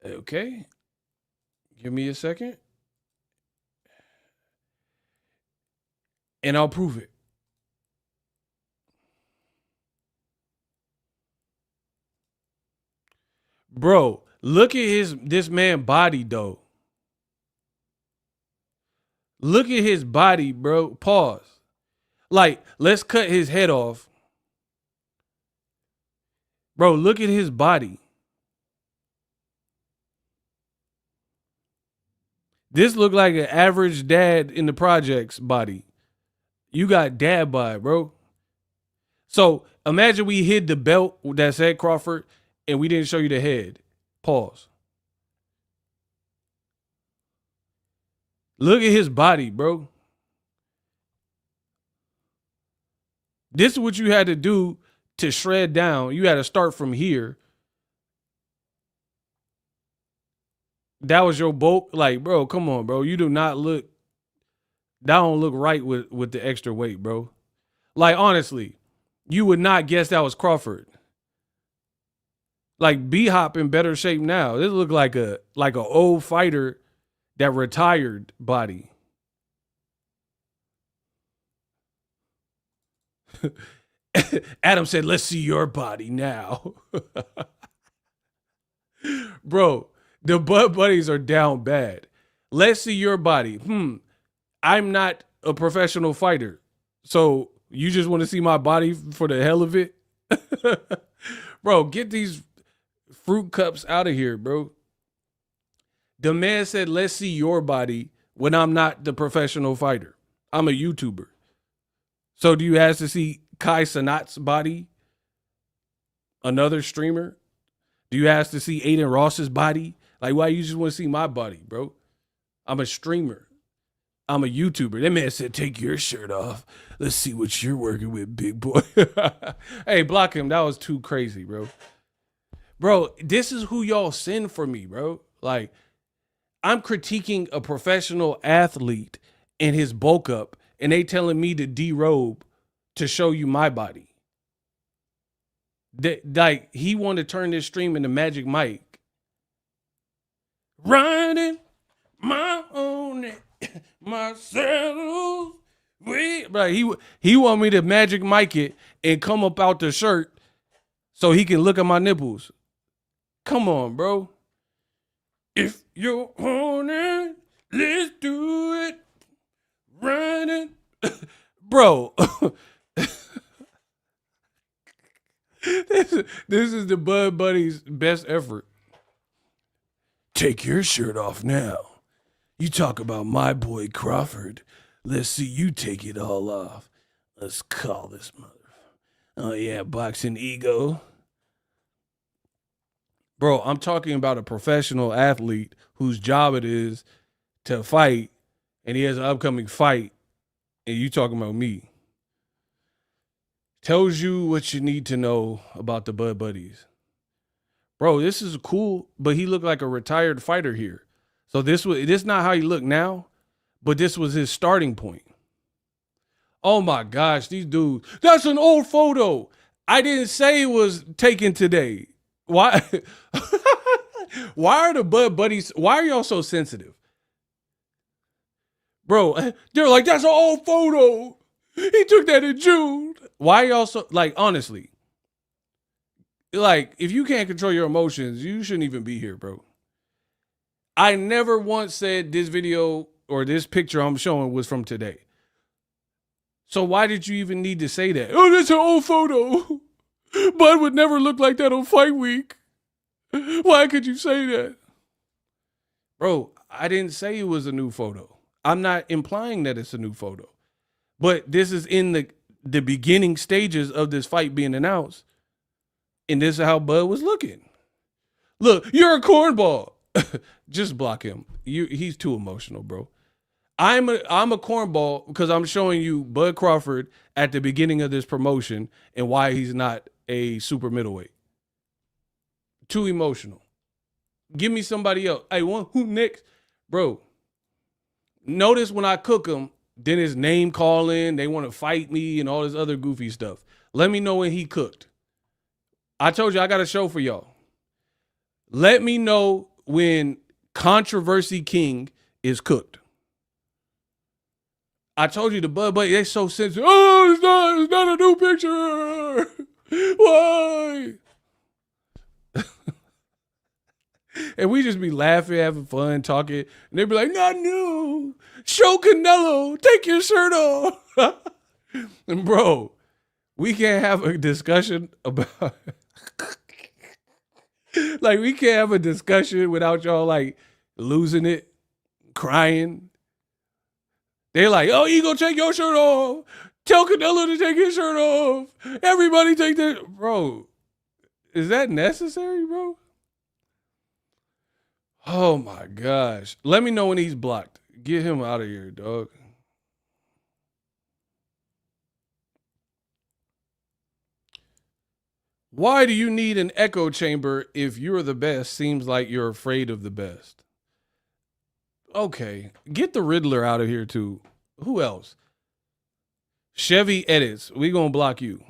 Speaker 1: Okay. Give me a second. And I'll prove it. Bro, look at this man's body, though. Look at his body, bro. Pause. Like, let's cut his head off. Bro, look at his body. This look like an average dad in the projects body. You got dad bod, bro. So imagine we hid the belt that said Crawford and we didn't show you the head. Pause. Look at his body, bro. This is what you had to do to shred down. You had to start from here. That was your bulk. Like, bro, come on, bro. You do not look. That don't look right with the extra weight, bro. Like, honestly, you would not guess that was Crawford. Like, B-Hop in better shape now. This look like a old fighter that retired body. Adam said, let's see your body now. Bro, the Bud Buddies are down bad. Let's see your body. I'm not a professional fighter. So you just want to see my body for the hell of it? Bro, get these fruit cups out of here, bro. The man said, let's see your body when I'm not the professional fighter. I'm a YouTuber. So do you ask to see Kai Sanat's body? Another streamer? Do you ask to see Aiden Ross's body? Like, why you just want to see my body, bro? I'm a streamer. I'm a YouTuber. That man said, take your shirt off. Let's see what you're working with, big boy. Hey, block him. That was too crazy, bro. Bro, this is who y'all send for me, bro. Like, I'm critiquing a professional athlete and his bulk up, and they telling me to derobe to show you my body. Like, he wanted to turn this stream into Magic Mike. Riding my own myself. Right, he want me to Magic Mike it and come up out the shirt so he can look at my nipples. Come on, bro. If you're horny, Let's do it. Running. Bro. This is the Bud Buddy's best effort. Take your shirt off now. You talk about my boy Crawford. Let's see you take it all off. Let's call this mother. Oh yeah, Boxingego. Bro, I'm talking about a professional athlete whose job it is to fight, and he has an upcoming fight, and you talking about me. Tells you what you need to know about the Bud Buddies. Bro, this is cool, but he looked like a retired fighter here. So this not how he look now, but this was his starting point. Oh my gosh, these dudes. That's an old photo. I didn't say it was taken today. Why? Why are the Bud Buddies? Why are y'all so sensitive? Bro, they're like, that's an old photo. He took that in June. Why are y'all so, like, honestly, like, if you can't control your emotions, you shouldn't even be here, bro. I never once said this video or this picture I'm showing was from today. So why did you even need to say that? Oh, that's an old photo. Bud would never look like that on fight week. Why could you say that? Bro, I didn't say it was a new photo. I'm not implying that it's a new photo. But this is in the beginning stages of this fight being announced. And this is how Bud was looking. Look, you're a cornball. Just block him. He's too emotional, bro. I'm a cornball because I'm showing you Bud Crawford at the beginning of this promotion and why he's not a super middleweight. Too emotional. Give me somebody else. Hey, who next? Bro, notice when I cook him, then his name calling, they want to fight me and all this other goofy stuff. Let me know when he cooked. I told you I got a show for y'all. Let me know when Controversy King is cooked. I told you the Bud Buddy, they're so sensitive. Oh, it's not a new picture. Why? And we just be laughing, having fun, talking. And they be like, not new. Show Canelo. Take your shirt off. And bro, we can't have a discussion about like we can't have a discussion without y'all like losing it, crying. They're like, oh, you gonna take your shirt off. Tell Canelo to take his shirt off. Everybody take their bro. Is that necessary, bro? Oh my gosh. Let me know when he's blocked. Get him out of here, dog. Why do you need an echo chamber if you're the best? Seems like you're afraid of the best. Okay. Get the Riddler out of here too. Who else? Chevy Edits. We gonna block you.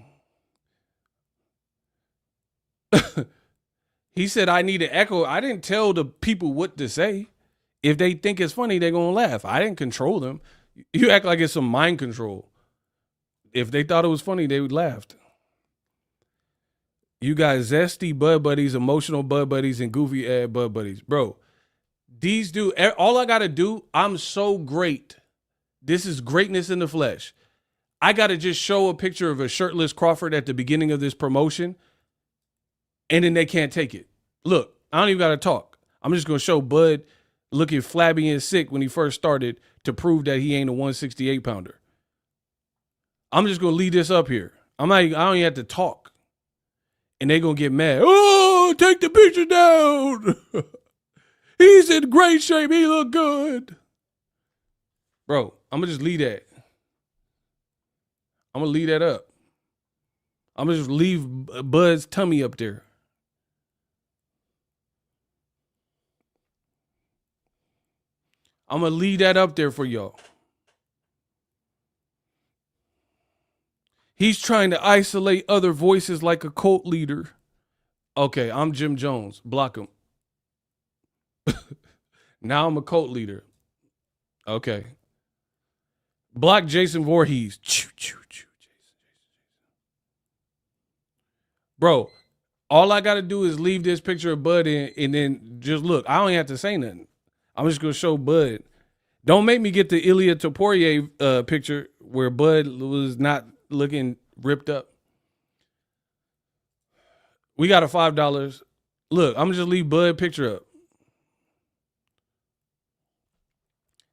Speaker 1: He said, I need an echo. I didn't tell the people what to say. If they think it's funny, they're going to laugh. I didn't control them. You act like it's some mind control. If they thought it was funny, they would laugh. You got zesty Bud Buddies, emotional Bud Buddies, and goofy ad Bud Buddies. Bro, these dudes, all I got to do, I'm so great. This is greatness in the flesh. I got to just show a picture of a shirtless Crawford at the beginning of this promotion, and then they can't take it. Look, I don't even got to talk. I'm just going to show Bud looking flabby and sick when he first started to prove that he ain't a 168 pounder. I'm just going to leave this up here. I don't even have to talk. And they going to get mad. Oh, take the picture down. He's in great shape. He look good. Bro, I'm going to just leave that. I'm going to leave that up. I'm going to just leave Bud's tummy up there. I'm going to leave that up there for y'all. He's trying to isolate other voices like a cult leader. Okay, I'm Jim Jones. Block him. Now I'm a cult leader. Okay. Block Jason Voorhees. Bro, all I got to do is leave this picture of Bud in and then just look. I don't even have to say nothing. I'm just going to show Bud. Don't make me get the Ilya Topuria picture where Bud was not looking ripped up. We got a $5. Look, I'm gonna just leave Bud picture up.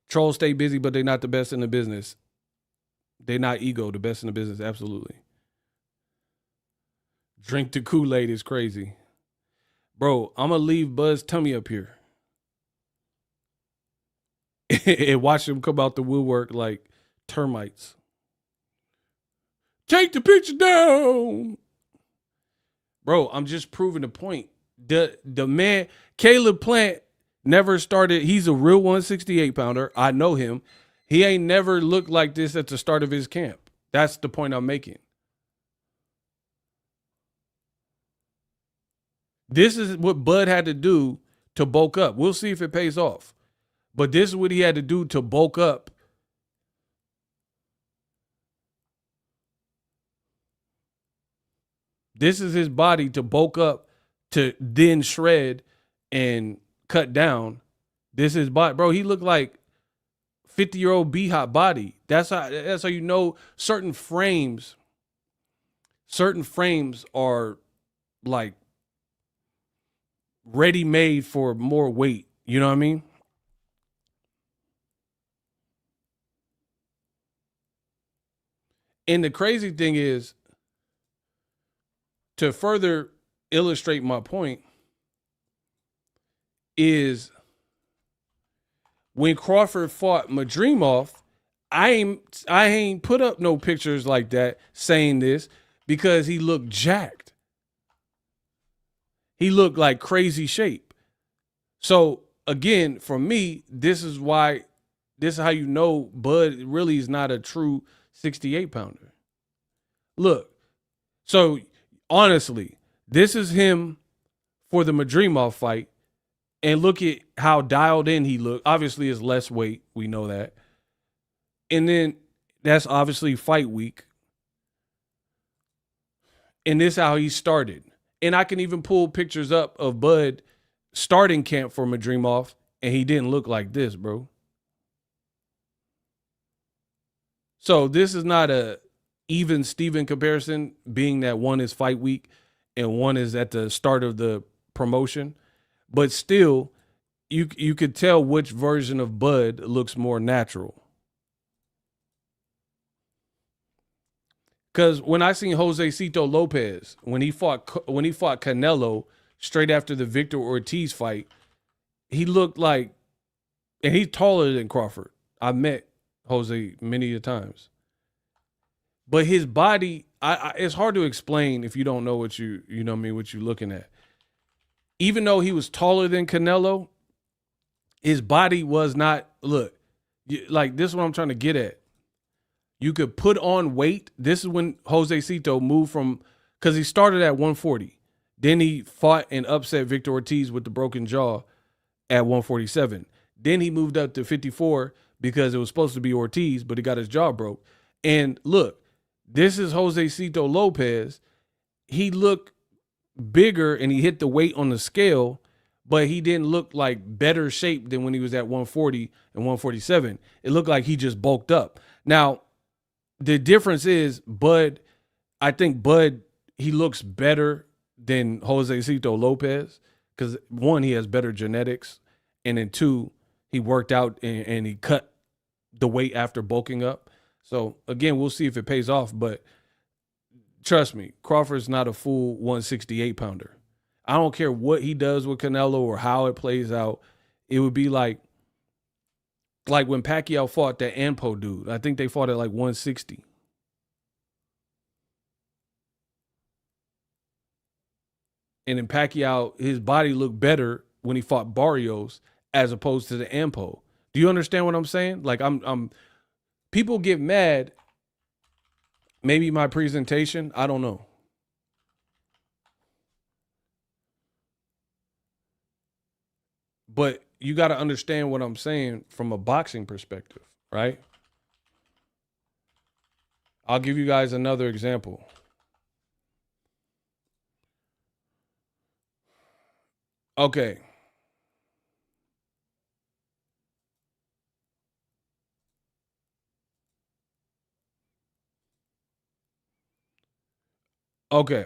Speaker 1: Trolls stay busy, but they're not the best in the business. They're not ego, the best in the business, absolutely. Drink the Kool-Aid is crazy. Bro, I'm gonna leave Bud's tummy up here. And watch him come out the woodwork like termites. Take the picture down. Bro, I'm just proving the point. The man, Caleb Plant, never started. He's a real 168 pounder. I know him. He ain't never looked like this at the start of his camp. That's the point I'm making. This is what Bud had to do to bulk up. We'll see if it pays off. But this is what he had to do to bulk up. This is his body to bulk up, to then shred and cut down. This is body. Bro, he looked like 50-year-old B-hop body. That's how you know certain frames are like ready made for more weight. You know what I mean? And the crazy thing is, to further illustrate my point, is when Crawford fought Madrimov, I ain't put up no pictures like that saying this because he looked jacked. He looked like crazy shape. So again, for me, this is how you know Bud really is not a true 68 pounder. Look, so honestly, this is him for the Madrimov fight. And look at how dialed in he looked. Obviously, it's less weight. We know that. And then that's obviously fight week. And this is how he started. And I can even pull pictures up of Bud starting camp for Madrimov, and he didn't look like this, bro. So this is not a even Steven comparison, being that one is fight week and one is at the start of the promotion. But still, you could tell which version of Bud looks more natural. Because when I seen Josecito Lopez, when he fought Canelo straight after the Victor Ortiz fight, he looked like, and he's taller than Crawford. I met Jose many a times. But his body, it's hard to explain if you don't know what you know what I mean, what you're looking at. Even though he was taller than Canelo, his body was not, look, like this is what I'm trying to get at. You could put on weight. This is when Josecito moved from, because he started at 140. Then he fought and upset Victor Ortiz with the broken jaw at 147. Then he moved up to 54 because it was supposed to be Ortiz, but he got his jaw broke. And look, this is Josecito Lopez. He looked bigger and he hit the weight on the scale, but he didn't look like better shape than when he was at 140 and 147. It looked like he just bulked up. Now, the difference is I think Bud, he looks better than Josecito Lopez because one, he has better genetics, and then two, he worked out and he cut the weight after bulking up. So again, we'll see if it pays off, but trust me, Crawford's not a full 168 pounder. I don't care what he does with Canelo or how it plays out. It would be like when Pacquiao fought that Anpo dude. I think they fought at like 160. And then Pacquiao, his body looked better when he fought Barrios as opposed to the Anpo. Do you understand what I'm saying? Like I'm people get mad. Maybe my presentation, I don't know. But you got to understand what I'm saying from a boxing perspective, right? I'll give you guys another example. Okay. Okay.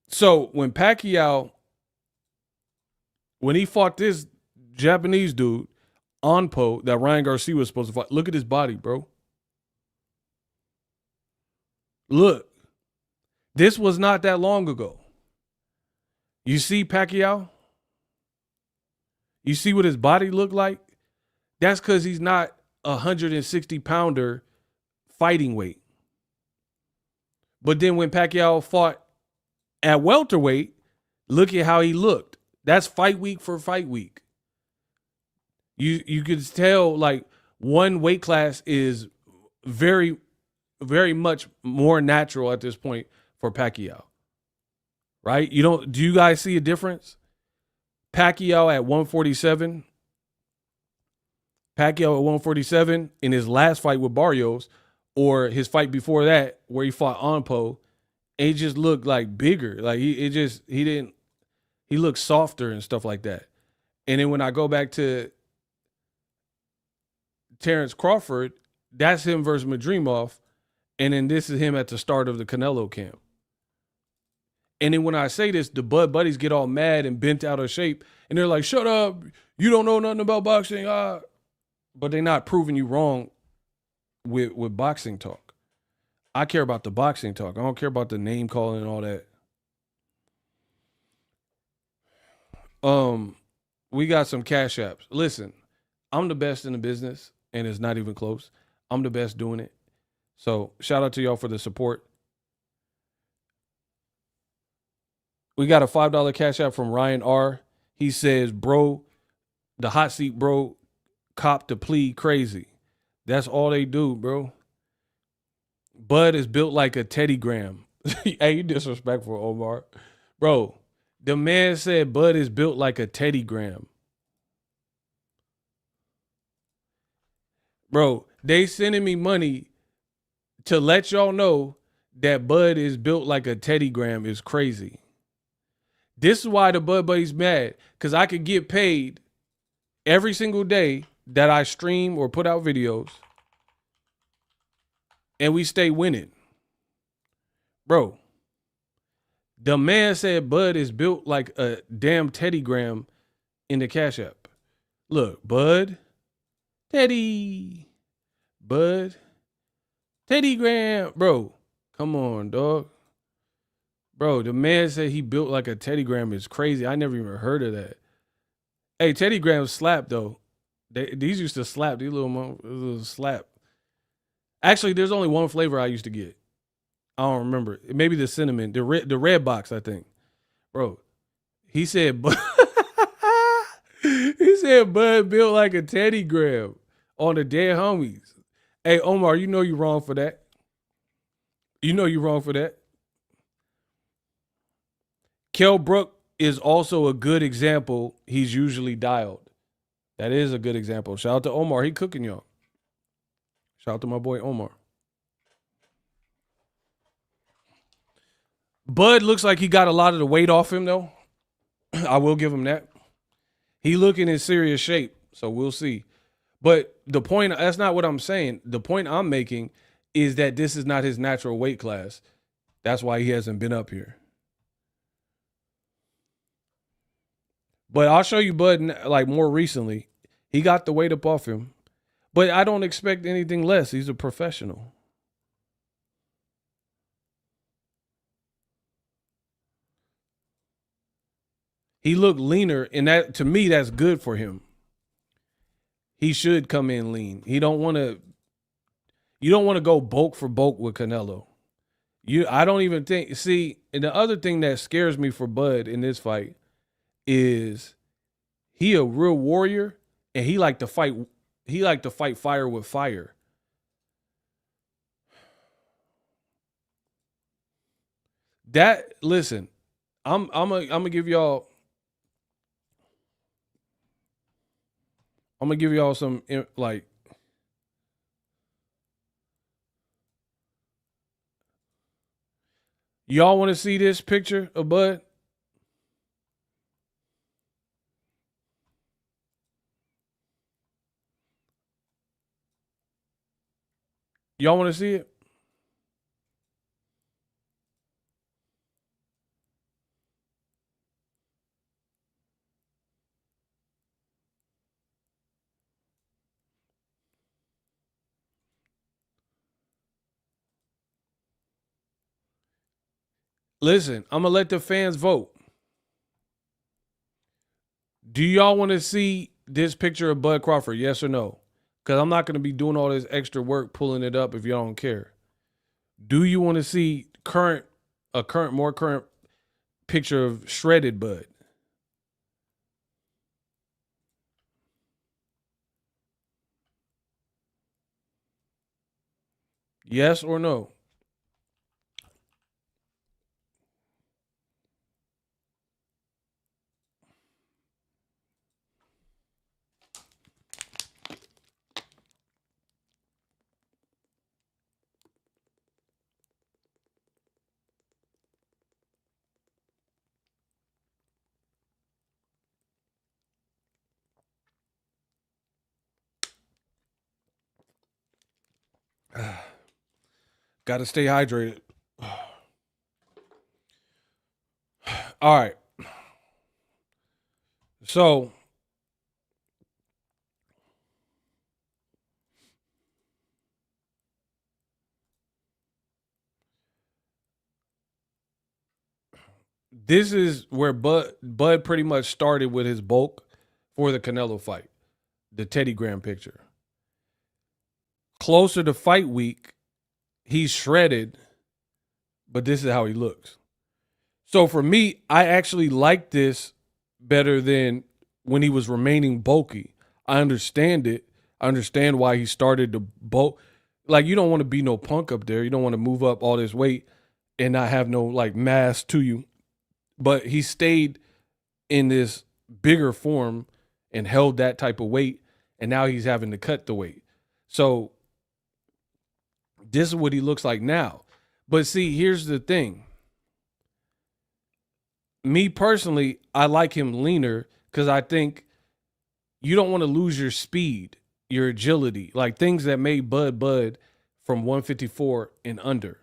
Speaker 1: So when Pacquiao, when he fought this Japanese dude, Onpo, that Ryan Garcia was supposed to fight, look at his body, bro. Look, this was not that long ago. You see Pacquiao? You see what his body looked like? That's because he's not a 160 pounder fighting weight. But then when Pacquiao fought at welterweight, look at how he looked. That's fight week for fight week. You could tell like one weight class is very, very much more natural at this point for Pacquiao. Right? Do you guys see a difference? Pacquiao at 147. Pacquiao at 147 in his last fight with Barrios, or his fight before that where he fought Onpo, it just looked like bigger. Like he looked softer and stuff like that. And then when I go back to Terence Crawford, that's him versus Madrimov, and then this is him at the start of the Canelo camp. And then when I say this, the Bud buddies get all mad and bent out of shape, and they're like, "Shut up! You don't know nothing about boxing." But they're not proving you wrong with boxing talk. I care about the boxing talk. I don't care about the name calling and all that. We got some cash apps. Listen, I'm the best in the business, and it's not even close. I'm the best doing it. So shout out to y'all for the support. We got a $5 cash app from Ryan R. He says, "Bro, the hot seat bro cop to plea crazy." That's all they do, bro. Bud is built like a Teddy Graham. Hey, you disrespectful, Omar. Bro, the man said Bud is built like a Teddy Graham. Bro, they sending me money to let y'all know that Bud is built like a Teddy Graham is crazy. This is why the Bud Buddy's mad, because I could get paid every single day that I stream or put out videos, and we stay winning. Bro, the man said Bud is built like a damn Teddy Graham in the Cash App. Look, Bud, Teddy, Bud, Teddy Graham. Bro, come on, dog. Bro, the man said he built like a Teddy Graham is crazy. I never even heard of that. Hey, Teddy Graham slap, though. These used to slap. These little slap. Actually, there's only one flavor I used to get. I don't remember. Maybe the cinnamon. The red box, I think. Bro, he said, he said Bud built like a Teddy Graham on the dead homies. Hey, Omar, you know you're wrong for that. You know you're wrong for that. Kell Brook is also a good example. He's usually dialed. That is a good example. Shout out to Omar. He cooking y'all. Shout out to my boy Omar. Bud looks like he got a lot of the weight off him, though. I will give him that. He looking in serious shape, so we'll see. But the point, that's not what I'm saying. The point I'm making is that this is not his natural weight class. That's why he hasn't been up here. But I'll show you Bud like more recently. He got the weight up off him. But I don't expect anything less. He's a professional. He looked leaner, and that to me, that's good for him. He should come in lean. You don't want to go bulk for bulk with Canelo. I don't even think, see, and the other thing that scares me for Bud in this fight is he a real warrior, and he like to fight fire with fire. That, listen, I'm gonna give y'all some like, y'all want to see this picture of Bud? Y'all want to see it? Listen, I'm gonna let the fans vote. Do y'all want to see this picture of Bud Crawford? Yes or no? Because I'm not gonna be doing all this extra work pulling it up if y'all don't care. Do you want to see more current picture of shredded Bud? Yes or no? Got to stay hydrated. All right. So this is where Bud pretty much started with his bulk for the Canelo fight, the Teddy Graham picture. Closer to fight week, he's shredded, but this is how he looks. So for me, I actually like this better than when he was remaining bulky. I understand it. I understand why he started to bulk. Like, you don't want to be no punk up there. You don't want to move up all this weight and not have no like mass to you. But he stayed in this bigger form and held that type of weight, and now he's having to cut the weight. So this is what he looks like now. But see, here's the thing. Me personally, I like him leaner because I think you don't want to lose your speed, your agility, like things that made Bud from 154 and under.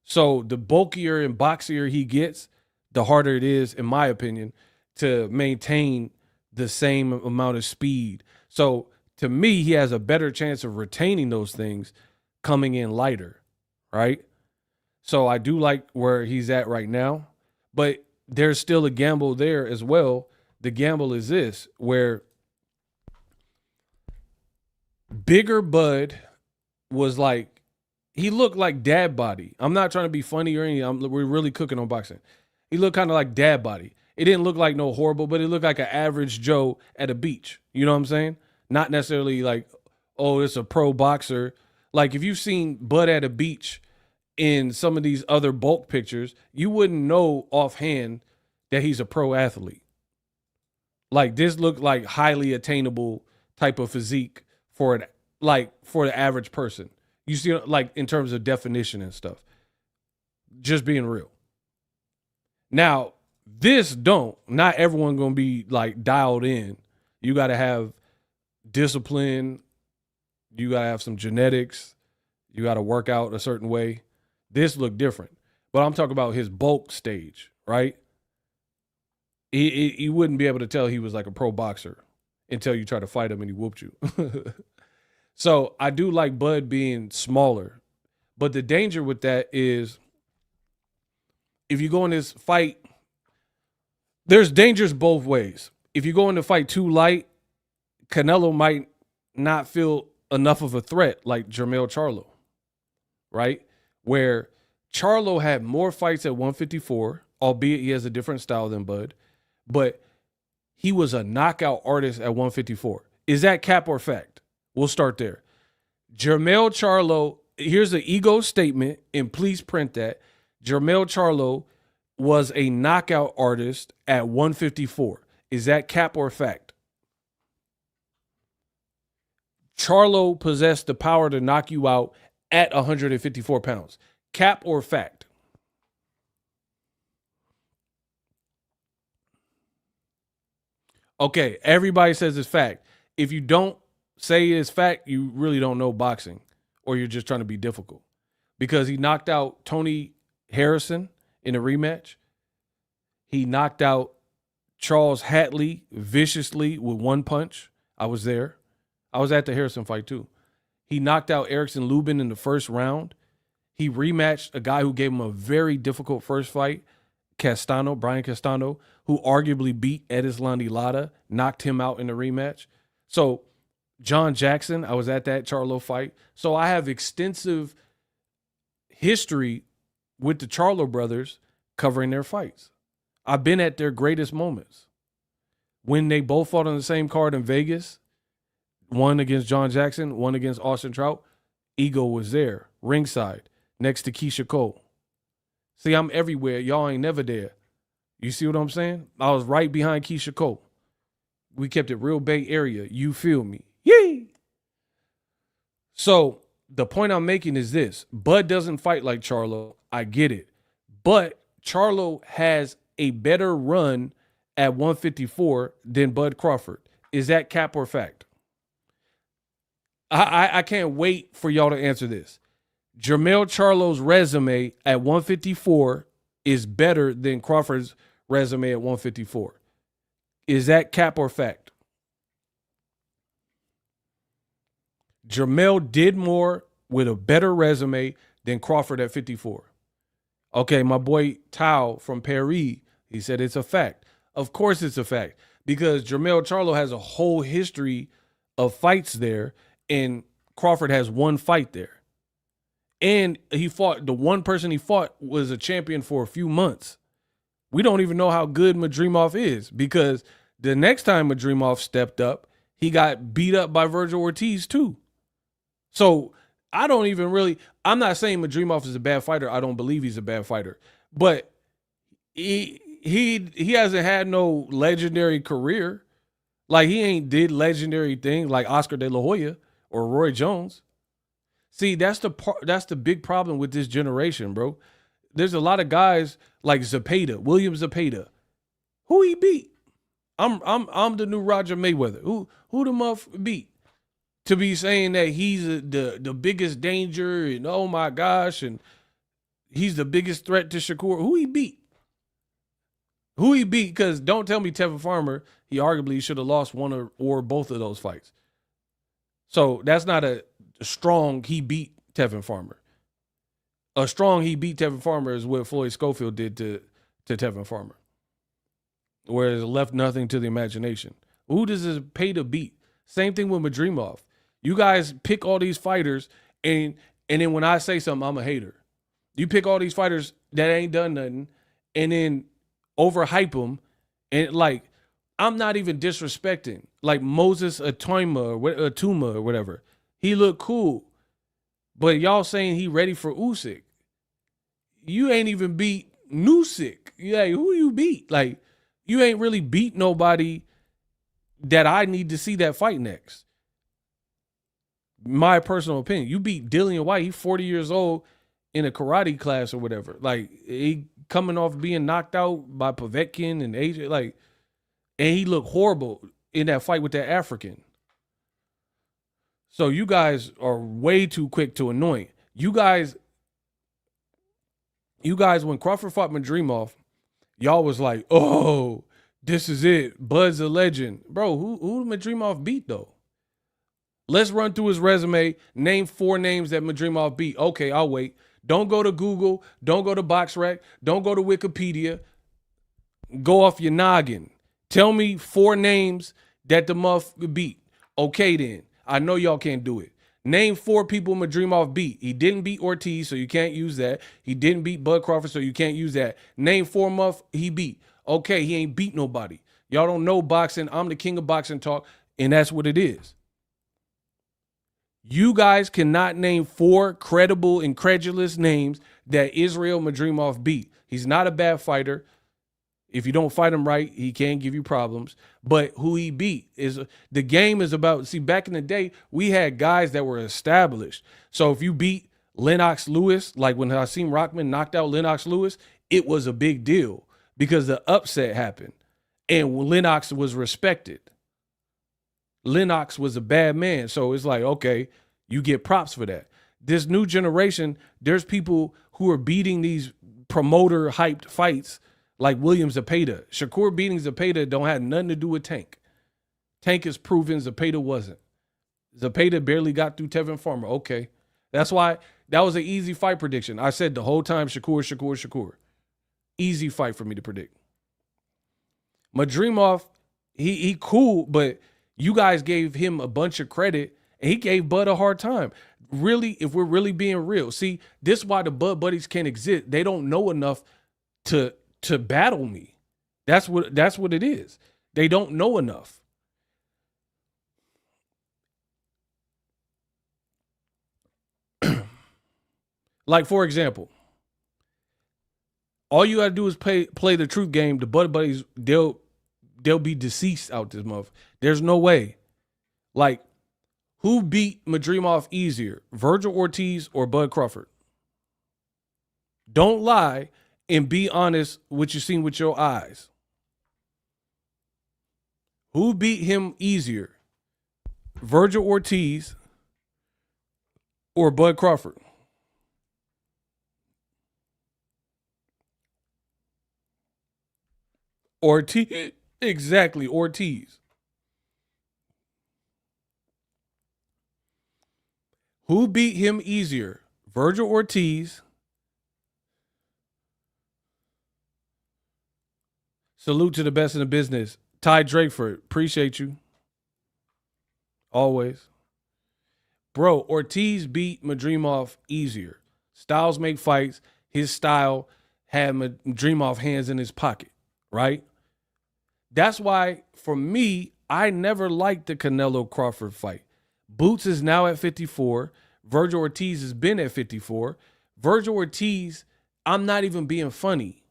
Speaker 1: So the bulkier and boxier he gets, the harder it is, in my opinion, to maintain the same amount of speed. So to me, he has a better chance of retaining those things coming in lighter, right? So I do like where he's at right now, but there's still a gamble there as well. The gamble is this, where bigger Bud was like, he looked like dad body. I'm not trying to be funny or anything. We're really cooking on boxing. He looked kind of like dad body. It didn't look like no horrible, but it looked like an average Joe at a beach. You know what I'm saying? Not necessarily like, oh, it's a pro boxer. Like if you've seen Bud at a beach in some of these other bulk pictures, you wouldn't know offhand that he's a pro athlete. Like this looked like highly attainable type of physique for the average person. You see, like in terms of definition and stuff. Just being real. Now, not everyone gonna be like dialed in. You gotta have discipline, you gotta have some genetics, you gotta work out a certain way. This looked different. But I'm talking about his bulk stage, right? He wouldn't be able to tell he was like a pro boxer until you try to fight him and he whooped you. So I do like Bud being smaller. But the danger with that is if you go in this fight, there's dangers both ways. If you go in the fight too light, Canelo might not feel enough of a threat like Jermell Charlo, right? Where Charlo had more fights at 154, albeit he has a different style than Bud, but he was a knockout artist at 154. Is that cap or fact? We'll start there. Jermell Charlo, here's an ego statement, and please print that. Jermell Charlo was a knockout artist at 154. Is that cap or fact? Charlo possessed the power to knock you out at 154 pounds. Cap or fact? Okay, everybody says it's fact. If you don't say it's fact, you really don't know boxing, or you're just trying to be difficult. Because he knocked out Tony Harrison in a rematch. He knocked out Charles Hatley viciously with one punch. I was there. I was at the Harrison fight too. He knocked out Erickson Lubin in the first round. He rematched a guy who gave him a very difficult first fight, Brian Castano, who arguably beat Edislandi Lara, knocked him out in the rematch. So John Jackson, I was at that Charlo fight. So I have extensive history with the Charlo brothers covering their fights. I've been at their greatest moments. When they both fought on the same card in Vegas, one against John Jackson, one against Austin Trout, Ego was there, ringside, next to Keisha Cole. See, I'm everywhere. Y'all ain't never there. You see what I'm saying? I was right behind Keisha Cole. We kept it real Bay Area. You feel me? Yay! So the point I'm making is this. Bud doesn't fight like Charlo. I get it. But Charlo has a better run at 154 than Bud Crawford. Is that cap or fact? I can't wait for y'all to answer this. Jermell Charlo's resume at 154 is better than Crawford's resume at 154. Is that cap or fact? Jermell did more with a better resume than Crawford at 54. Okay, my boy Tao from Paris, he said it's a fact. Of course it's a fact, because Jermell Charlo has a whole history of fights there, and Crawford has one fight there. And the one person he fought was a champion for a few months. We don't even know how good Madrimov is, because the next time Madrimov stepped up, he got beat up by Virgil Ortiz too. So I'm not saying Madrimov is a bad fighter. I don't believe he's a bad fighter, but he hasn't had no legendary career. Like, he ain't did legendary things like Oscar De La Hoya or Roy Jones. See, that's the big problem with this generation, bro. There's a lot of guys like William Zepeda. Who he beat? I'm the new Roger Mayweather. Who the muff beat? To be saying that he's the biggest danger and oh my gosh, and he's the biggest threat to Shakur. Who he beat? Because don't tell me Tevin Farmer, he arguably should have lost one or both of those fights. So that's not a strong he beat Tevin Farmer. A strong he beat Tevin Farmer is what Floyd Schofield did to Tevin Farmer, whereas it left nothing to the imagination. Who does this pay to beat? Same thing with Madrimov. You guys pick all these fighters, and then when I say something, I'm a hater. You pick all these fighters that ain't done nothing, and then overhype them, and like, I'm not even disrespecting. Like Moses Atuma or whatever. He looked cool. But y'all saying he ready for Usyk. You ain't even beat Usyk. Like, who you beat? Like, you ain't really beat nobody that I need to see that fight next. My personal opinion. You beat Dillian White. He's 40 years old in a karate class or whatever. Like, he coming off being knocked out by Povetkin and AJ. Like, and he looked horrible in that fight with that African. So you guys are way too quick to anoint. You guys, when Crawford fought Madrimov, y'all was like, oh, this is it. Bud's a legend. Bro, who did Madrimov beat, though? Let's run through his resume. Name 4 names that Madrimov beat. Okay, I'll wait. Don't go to Google. Don't go to BoxRec. Don't go to Wikipedia. Go off your noggin. Tell me 4 names that the muff beat. Okay, then. I know y'all can't do it. Name 4 people Madrimov beat. He didn't beat Ortiz, so you can't use that. He didn't beat Bud Crawford, so you can't use that. Name 4 muff he beat. Okay, he ain't beat nobody. Y'all don't know boxing. I'm the king of boxing talk, and that's what it is. You guys cannot name 4 credible, incredulous names that Israel Madrimov beat. He's not a bad fighter. If you don't fight him right, he can give you problems. But who he beat is the game is about. See, back in the day, we had guys that were established. So if you beat Lennox Lewis, like when Hakeem Rockman knocked out Lennox Lewis, it was a big deal because the upset happened and Lennox was respected. Lennox was a bad man. So it's like, okay, you get props for that. This new generation, there's people who are beating these promoter hyped fights like William Zepeda. Shakur beating Zepeda don't have nothing to do with Tank. Tank is proven Zepeda wasn't. Zepeda barely got through Tevin Farmer. Okay. That's why That was an easy fight prediction. I said the whole time, Shakur. Easy fight for me to predict. Madrimov, he cool, but you guys gave him a bunch of credit, and he gave Bud a hard time. Really, if we're really being real, see, this is why the Bud buddies can't exist. They don't know enough to battle me. That's what it is. They don't know enough. Like, for example, all you gotta do is play the truth game. The Bud buddies, they'll be deceased out this month. There's no way. Like, who beat Madrimov easier, Virgil Ortiz or Bud Crawford? Don't lie and be honest with what you've seen with your eyes. Who beat him easier, Virgil Ortiz or Bud Crawford? Ortiz. Exactly, Ortiz. Who beat him easier, Virgil Ortiz? Salute to the best in the business. Ty Drakeford, appreciate you. Always. Bro, Ortiz beat Madrimov easier. Styles make fights. His style had Madrimov hands in his pocket, right? That's why, for me, I never liked the Canelo-Crawford fight. Boots is now at 54. Virgil Ortiz has been at 54. Virgil Ortiz, I'm not even being funny.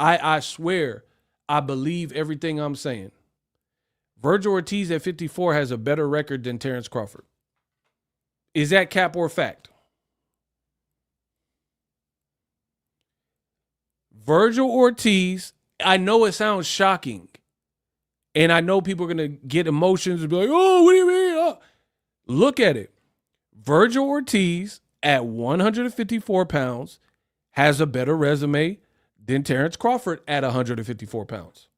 Speaker 1: I swear, I believe everything I'm saying. Virgil Ortiz at 54 has a better record than Terence Crawford. Is that cap or fact? Virgil Ortiz, I know it sounds shocking. And I know people are going to get emotions and be like, oh, what do you mean? Oh. Look at it. Virgil Ortiz at 154 pounds has a better resume than Terence Crawford at 154 pounds.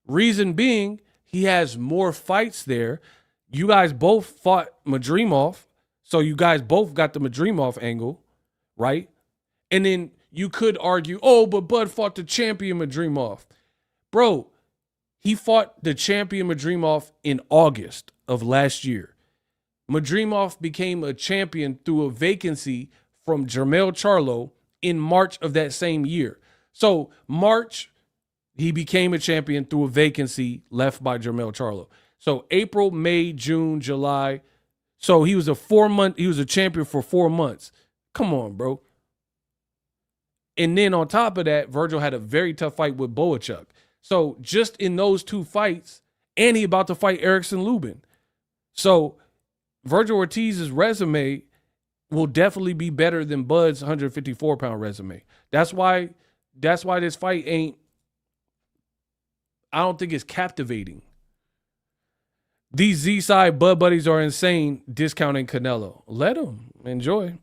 Speaker 1: Reason being, he has more fights there. You guys both fought Madrimov, so you guys both got the Madrimov angle, right? And then you could argue, oh, but Bud fought the champion Madrimov. Bro, he fought the champion Madrimov in August of last year. Madrimov became a champion through a vacancy from Jermell Charlo in March of that same year. So March, he became a champion through a vacancy left by Jermell Charlo. So April, May, June, July. So he was a champion for 4 months. Come on, bro. And then on top of that, Virgil had a very tough fight with Boachuk. So just in those two fights, and he about to fight Erickson Lubin. So Virgil Ortiz's resume will definitely be better than Bud's 154-pound resume. That's why this fight ain't, I don't think it's captivating. These Z-side Bud buddies are insane discounting Canelo. Let them enjoy.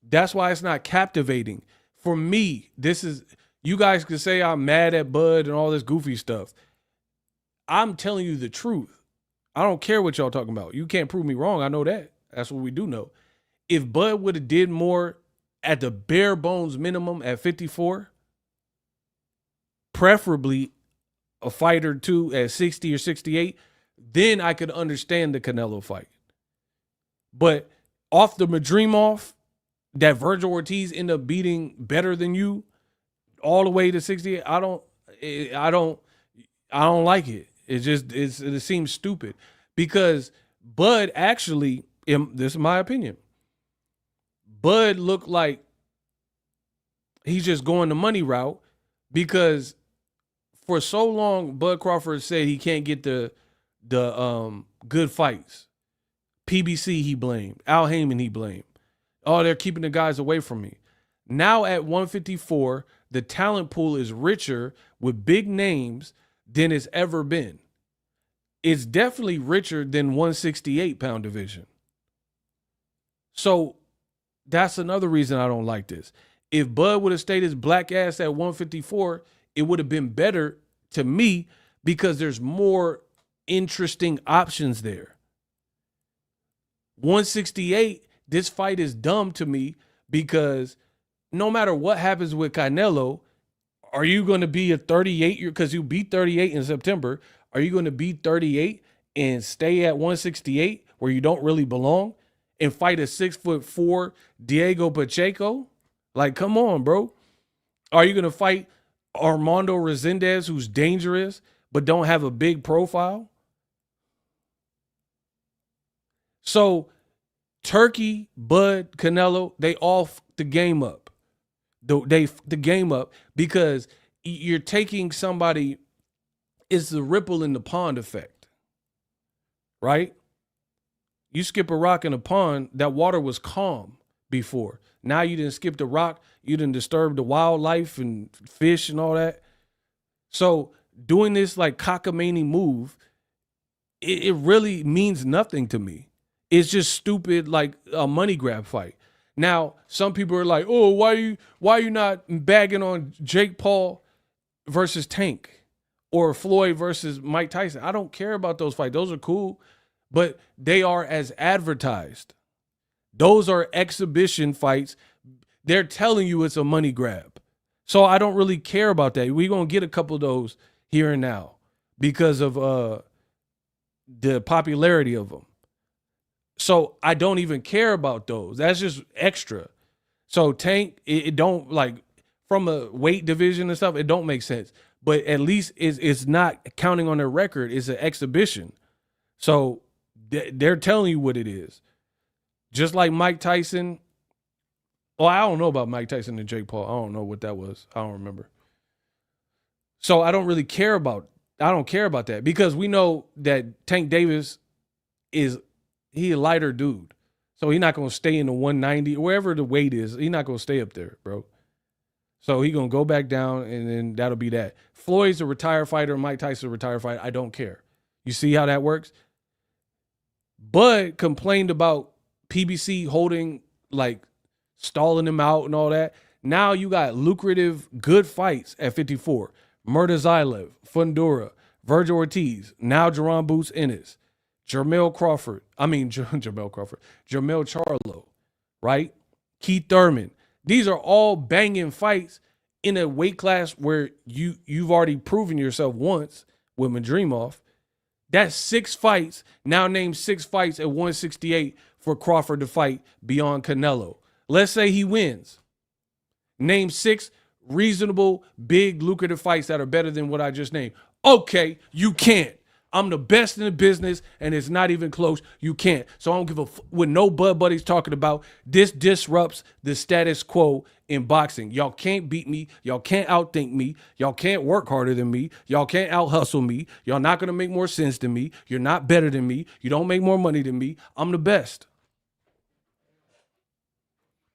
Speaker 1: That's why it's not captivating. For me, this is, you guys can say I'm mad at Bud and all this goofy stuff. I'm telling you the truth. I don't care what y'all talking about. You can't prove me wrong. I know that. That's what we do know. If Bud would have did more at the bare bones minimum at 54, preferably a fight or two at 60 or 68, then I could understand the Canelo fight. But off the Madrimov, that Virgil Ortiz ended up beating better than you all the way to 68, I don't like it. It seems stupid because Bud actually, this is my opinion, Bud looked like he's just going the money route because for so long, Bud Crawford said he can't get the good fights. PBC he blamed. Al Heyman he blamed. Oh, they're keeping the guys away from me. Now at 154, the talent pool is richer with big names than it's ever been. It's definitely richer than 168-pound division. So that's another reason I don't like this. If Bud would have stayed his black ass at 154, it would have been better to me because there's more interesting options there. 168, this fight is dumb to me because no matter what happens with Canelo, are you going to be a 38 year, because you beat 38 in September, are you going to be 38 and stay at 168 where you don't really belong and fight a 6'4" Diego Pacheco? Like, come on, bro. Are you going to fight Armando Resendez, who's dangerous but don't have a big profile? So Turki, Bud, Canelo, they all the game up. The game up because you're taking somebody, it's the ripple in the pond effect, right? You skip a rock in a pond, that water was calm before. Now you didn't skip the rock, you didn't disturb the wildlife and fish and all that. So doing this like cockamamie move, it really means nothing to me. It's just stupid, like a money grab fight. Now, some people are like, oh, why are you not bagging on Jake Paul versus Tank or Floyd versus Mike Tyson? I don't care about those fights. Those are cool, but they are as advertised. Those are exhibition fights. They're telling you it's a money grab. So I don't really care about that. We're going to get a couple of those here and now because of the popularity of them. So I don't even care about those. That's just extra. So Tank, it don't, like, from a weight division and stuff, it don't make sense. But at least it's not counting on their record. It's an exhibition. So they're telling you what it is. Just like Mike Tyson. Oh, I don't know about Mike Tyson and Jake Paul. I don't know what that was. I don't remember. So I don't really care about, I don't care about that because we know that Tank Davis he a lighter dude. So he's not going to stay in the 190, wherever the weight is. He's not going to stay up there, bro. So he's going to go back down, and then that'll be that. Floyd's a retired fighter. Mike Tyson's a retired fighter. I don't care. You see how that works? Bud complained about PBC holding, like, stalling him out and all that. Now you got lucrative, good fights at 54. Murtazaev, Fundora, Virgil Ortiz, now Jerron Boots Ennis. Jermell Charlo, right? Keith Thurman. These are all banging fights in a weight class where you've already proven yourself once with Madrimov. That's 6 fights. Now name 6 fights at 168 for Crawford to fight beyond Canelo. Let's say he wins. Name 6 reasonable, big, lucrative fights that are better than what I just named. Okay, you can't. I'm the best in the business, and it's not even close. You can't. So I don't give a what no Bud Buddies talking about. This disrupts the status quo in boxing. Y'all can't beat me. Y'all can't outthink me. Y'all can't work harder than me. Y'all can't out-hustle me. Y'all not going to make more sense than me. You're not better than me. You don't make more money than me. I'm the best.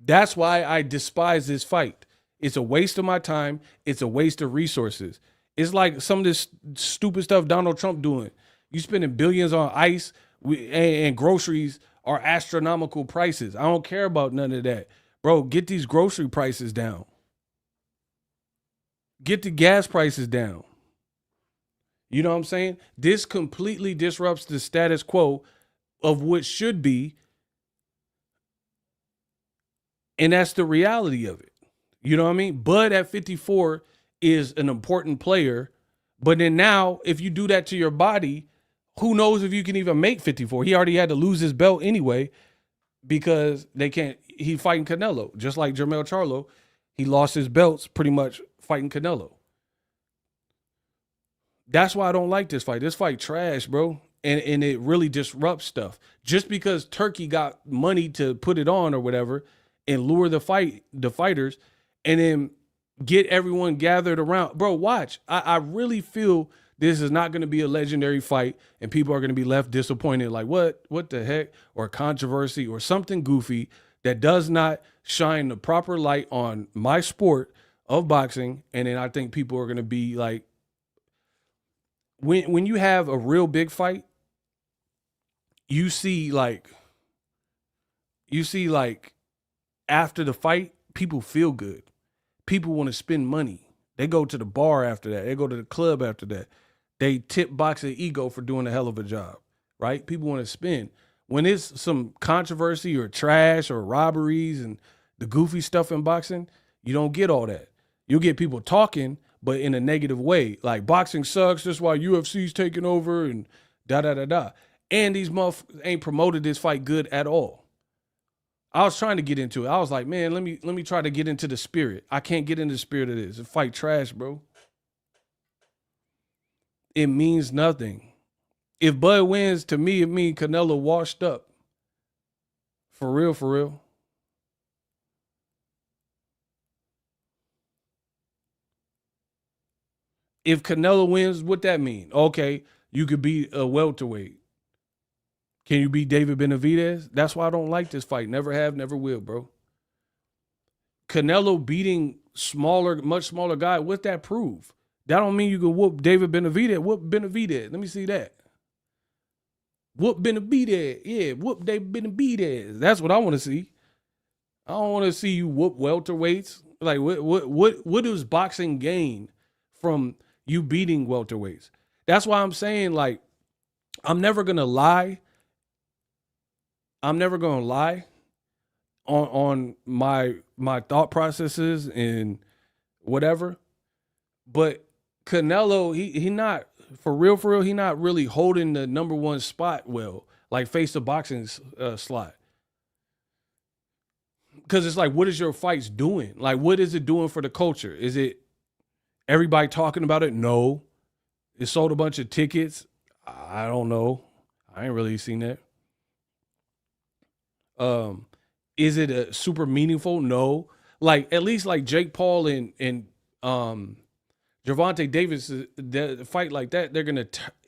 Speaker 1: That's why I despise this fight. It's a waste of my time. It's a waste of resources. It's like some of this stupid stuff Donald Trump doing. You spending billions on ICE and groceries are astronomical prices. I don't care about none of that. Bro, get these grocery prices down. Get the gas prices down. You know what I'm saying? This completely disrupts the status quo of what should be. And that's the reality of it. You know what I mean? Bud at 54 is an important player, but then now if you do that to your body, who knows if you can even make 54? He already had to lose his belt anyway because he fighting Canelo, just like Jermell Charlo. He lost his belts pretty much fighting Canelo. That's why I don't like this fight. This fight trash, bro. And it really disrupts stuff. Just because Turki got money to put it on or whatever and lure the fighters and then get everyone gathered around. Bro, watch. I really feel this is not going to be a legendary fight and people are going to be left disappointed. Like, what the heck? Or controversy or something goofy that does not shine the proper light on my sport of boxing. And then I think people are going to be like, when you have a real big fight, you see like after the fight, people feel good. People want to spend money. They go to the bar after that. They go to the club after that. They tip Boxingego for doing a hell of a job, right? People want to spend. When it's some controversy or trash or robberies and the goofy stuff in boxing, you don't get all that. You'll get people talking, but in a negative way. Like, boxing sucks, that's why UFC's taking over and da-da-da-da. And these motherfuckers ain't promoted this fight good at all. I was trying to get into it. I was like, man, let me try to get into the spirit. I can't get into the spirit of this. The fight trash, bro. It means nothing. If Bud wins, to me, it means Canelo washed up. For real, for real. If Canelo wins, what that mean? Okay, you could be a welterweight. Can you beat David Benavidez? That's why I don't like this fight. Never have, never will, bro. Canelo beating much smaller guy, what's that prove? That don't mean you can whoop David Benavidez. Whoop Benavidez. Let me see that. Whoop Benavidez. Yeah, whoop David Benavidez. That's what I want to see. I don't want to see you whoop welterweights. Like, what does boxing gain from you beating welterweights? That's why I'm saying, like, I'm never gonna lie. I'm never gonna lie on my thought processes and whatever. But Canelo, he not for real, he not really holding the number one spot well, like face the boxing slot. Because it's like, what is your fights doing? Like, what is it doing for the culture? Is it everybody talking about it? No. It sold a bunch of tickets. I don't know. I ain't really seen that. Is it a super meaningful? No. Like, at least like Jake Paul and Gervonta Davis, the fight like that,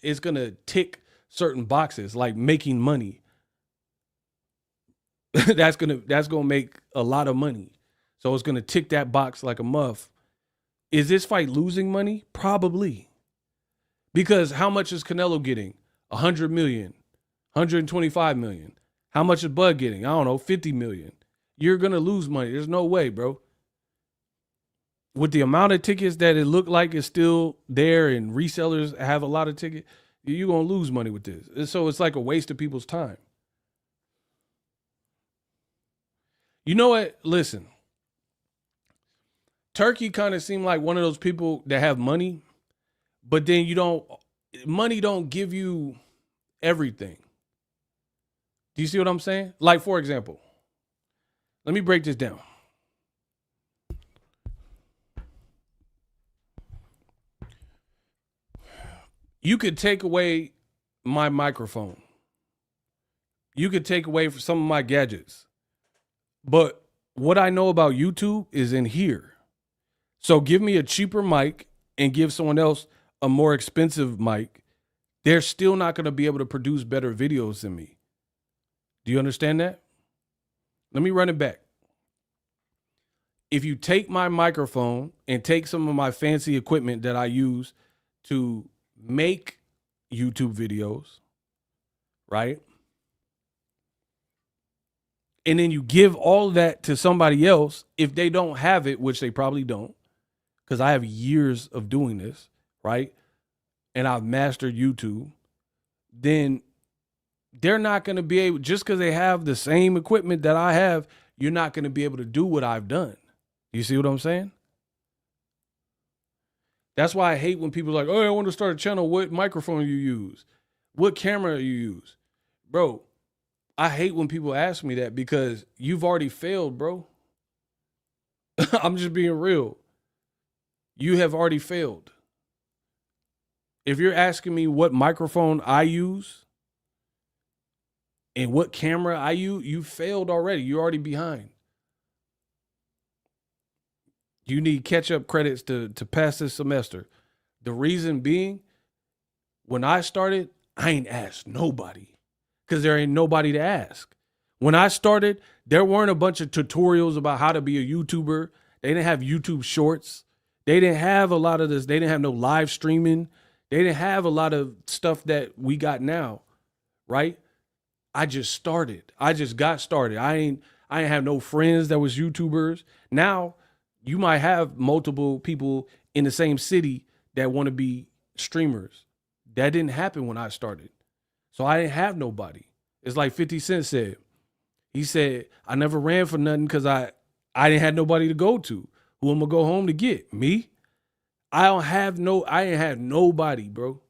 Speaker 1: it's gonna tick certain boxes, like making money. that's gonna make a lot of money. So it's gonna tick that box like a muff. Is this fight losing money? Probably. Because how much is Canelo getting? 100 million, 125 million. How much is Bud getting? I don't know, 50 million. You're gonna lose money. There's no way, bro. With the amount of tickets that it looked like is still there and resellers have a lot of tickets, you're gonna lose money with this. And so it's like a waste of people's time. You know what? Listen. Turkey kind of seemed like one of those people that have money, but then money don't give you everything. Do you see what I'm saying? Like, for example, let me break this down. You could take away my microphone. You could take away some of my gadgets. But what I know about YouTube is in here. So give me a cheaper mic and give someone else a more expensive mic. They're still not going to be able to produce better videos than me. Do you understand that? Let me run it back. If you take my microphone and take some of my fancy equipment that I use to make YouTube videos, right? And then you give all that to somebody else, if they don't have it, which they probably don't, because I have years of doing this, right? And I've mastered YouTube, then they're not going to be able, just because they have the same equipment that I have, you're not going to be able to do what I've done. You see what I'm saying? That's why I hate when people are like, oh, I want to start a channel. What microphone you use? What camera you use? Bro, I hate when people ask me that because you've already failed, bro. I'm just being real. You have already failed. If you're asking me what microphone I use and what camera I use, you failed already. You're already behind. You need catch-up credits to pass this semester. The reason being, when I started, I ain't asked nobody because there ain't nobody to ask. When I started, there weren't a bunch of tutorials about how to be a YouTuber. They didn't have YouTube shorts. They didn't have a lot of this. They didn't have no live streaming. They didn't have a lot of stuff that we got now, right? I just started. I just got started. I ain't have no friends that was YouTubers. Now, you might have multiple people in the same city that want to be streamers. That didn't happen when I started. So I didn't have nobody. It's like 50 Cent said. He said, I never ran for nothing because I didn't have nobody to go to. Who I'm gonna go home to get? Me? I ain't have nobody, bro.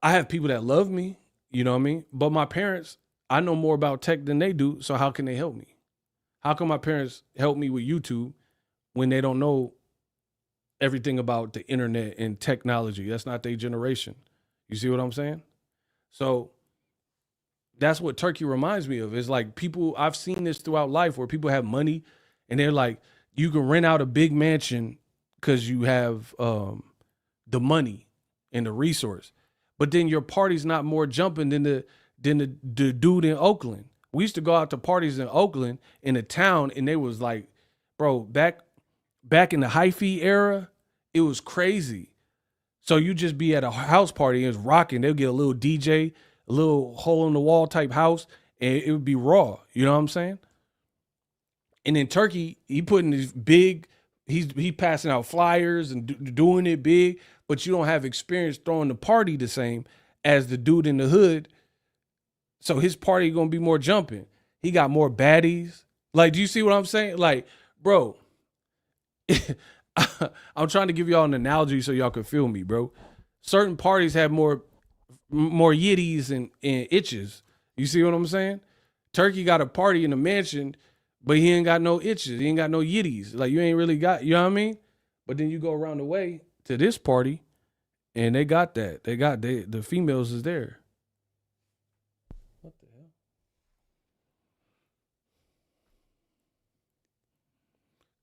Speaker 1: I have people that love me, you know what I mean? But my parents, I know more about tech than they do, so how can they help me? How can my parents help me with YouTube when they don't know everything about the internet and technology? That's not their generation. You see what I'm saying? So that's what Turkey reminds me of. It's like people, I've seen this throughout life where people have money and they're like, you can rent out a big mansion because you have the money and the resource. But then your party's not more jumping than the dude in Oakland. We used to go out to parties in Oakland in a town, and they was like, bro, back in the hyphy era, it was crazy. So you just be at a house party and it's rocking. They'll get a little DJ, a little hole in the wall type house, and it would be raw. You know what I'm saying? And in Turkey, he putting these big, he passing out flyers and doing it big, but you don't have experience throwing the party the same as the dude in the hood. So his party gonna be more jumping. He got more baddies. Like, do you see what I'm saying? Like, bro, I'm trying to give y'all an analogy so y'all can feel me, bro. Certain parties have more yitties and itches. You see what I'm saying? Turkey got a party in a mansion, but he ain't got no itches. He ain't got no yitties. Like, you ain't really got, you know what I mean? But then you go around the way to this party, and they got that. The females is there. What the hell?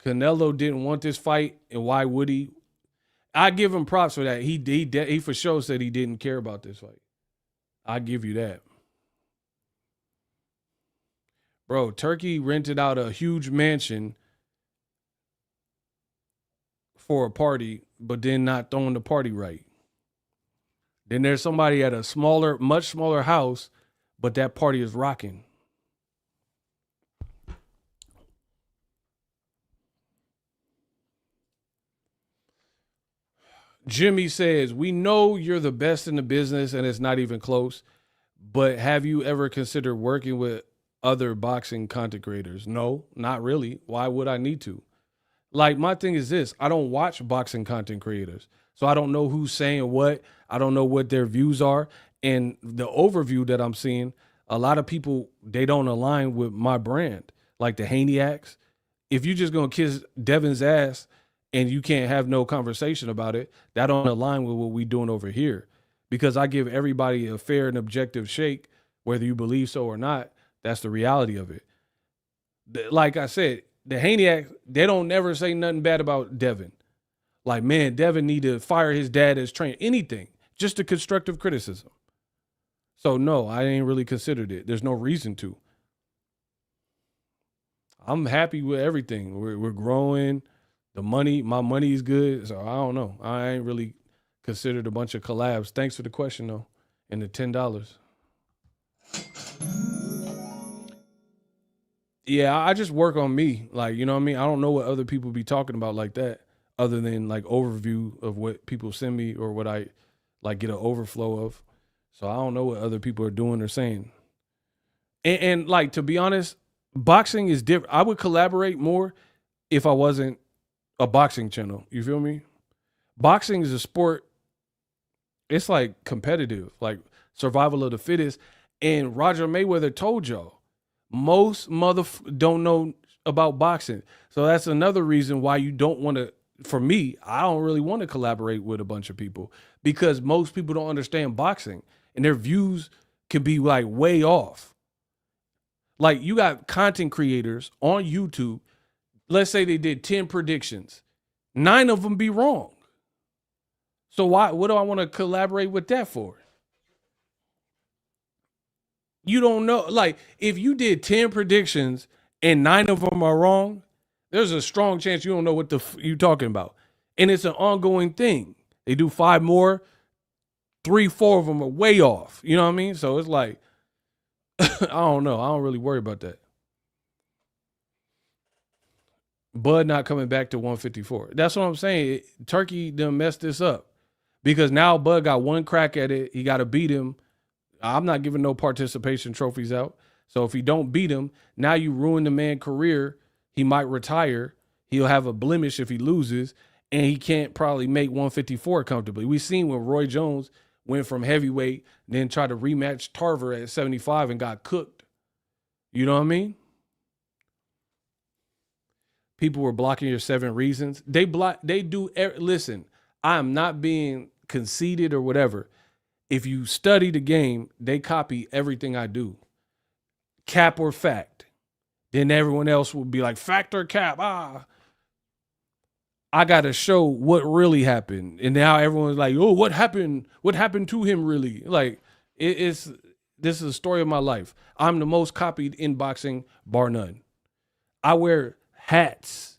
Speaker 1: Canelo didn't want this fight, and why would he? I give him props for that. He for sure said he didn't care about this fight. I give you that. Bro, Turkey rented out a huge mansion for a party, but then not throwing the party right. Then there's somebody at a much smaller house, but that party is rocking. Jimmy says, we know you're the best in the business and it's not even close, but have you ever considered working with other boxing content creators? No, not really. Why would I need to? Like, my thing is this, I don't watch boxing content creators. So I don't know who's saying what. I don't know what their views are. And the overview that I'm seeing, a lot of people, they don't align with my brand. Like the Haniacs. If you're just going to kiss Devin's ass and you can't have no conversation about it, that don't align with what we doing over here. Because I give everybody a fair and objective shake, whether you believe so or not. That's the reality of it. Like I said, the Haniacs, they don't never say nothing bad about Devin. Like, man, Devin need to fire his dad as trainer. Anything. Just a constructive criticism. So, no, I ain't really considered it. There's no reason to. I'm happy with everything. We're growing. My money is good. So, I don't know. I ain't really considered a bunch of collabs. Thanks for the question, though. And the $10. Yeah, I just work on me. Like, you know what I mean? I don't know what other people be talking about like that, other than like overview of what people send me or what I like get an overflow of. So I don't know what other people are doing or saying. And like, to be honest, boxing is different. I would collaborate more if I wasn't a boxing channel. You feel me? Boxing is a sport. It's like competitive, like survival of the fittest. And Roger Mayweather told y'all, most don't know about boxing. So that's another reason why you don't want to, for me, I don't really want to collaborate with a bunch of people because most people don't understand boxing and their views can be like way off. Like, you got content creators on YouTube. Let's say they did 10 predictions. 9 of them be wrong. So what do I want to collaborate with that for? You don't know. Like, if you did 10 predictions and 9 of them are wrong, there's a strong chance you don't know what you're talking about. And it's an ongoing thing. They do 5 more, 3, 4 of them are way off. You know what I mean? So it's like, I don't know. I don't really worry about that. Bud not coming back to 154. That's what I'm saying. Turkey done messed this up because now Bud got one crack at it. He got to beat him. I'm not giving no participation trophies out. So if you don't beat him, now you ruin the man's career. He might retire. He'll have a blemish if he loses, and he can't probably make 154 comfortably. We've seen when Roy Jones went from heavyweight, then tried to rematch Tarver at 75 and got cooked. You know what I mean? People were blocking your 7 reasons. Listen, I'm not being conceited or whatever. If you study the game, they copy everything I do. Cap or fact. Then everyone else will be like, fact or cap? I got to show what really happened. And now everyone's like, oh, what happened? What happened to him really? Like, this is a story of my life. I'm the most copied in boxing, bar none. I wear hats,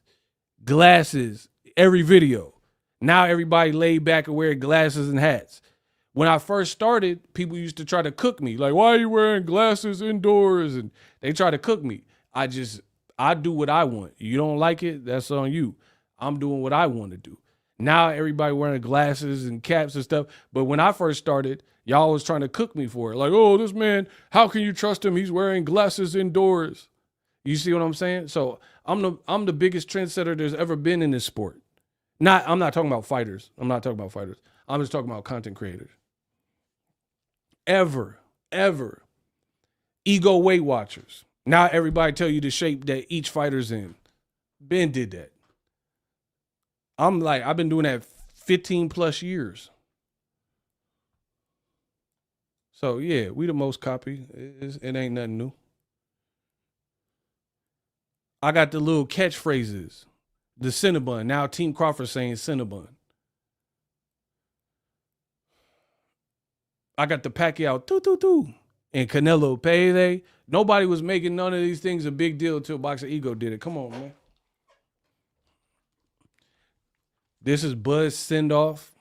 Speaker 1: glasses, every video. Now everybody laid back and wearing glasses and hats. When I first started, people used to try to cook me. Like, why are you wearing glasses indoors? And they try to cook me. I do what I want. You don't like it, that's on you. I'm doing what I want to do. Now everybody wearing glasses and caps and stuff. But when I first started, y'all was trying to cook me for it. Like, oh, this man, how can you trust him? He's wearing glasses indoors. You see what I'm saying? So I'm the biggest trendsetter there's ever been in this sport. I'm not talking about fighters. I'm just talking about content creators. Ever. Ego Weight Watchers. Now everybody tell you the shape that each fighter's in. Ben did that. I've been doing that 15 plus years. So yeah, we the most copied. It ain't nothing new. I got the little catchphrases. The Cinnabun. Now Team Crawford saying Cinnabun. I got the Pacquiao doo and Canelo payday. Nobody was making none of these things a big deal until Boxingego did it. Come on, man. This is Buzz send off.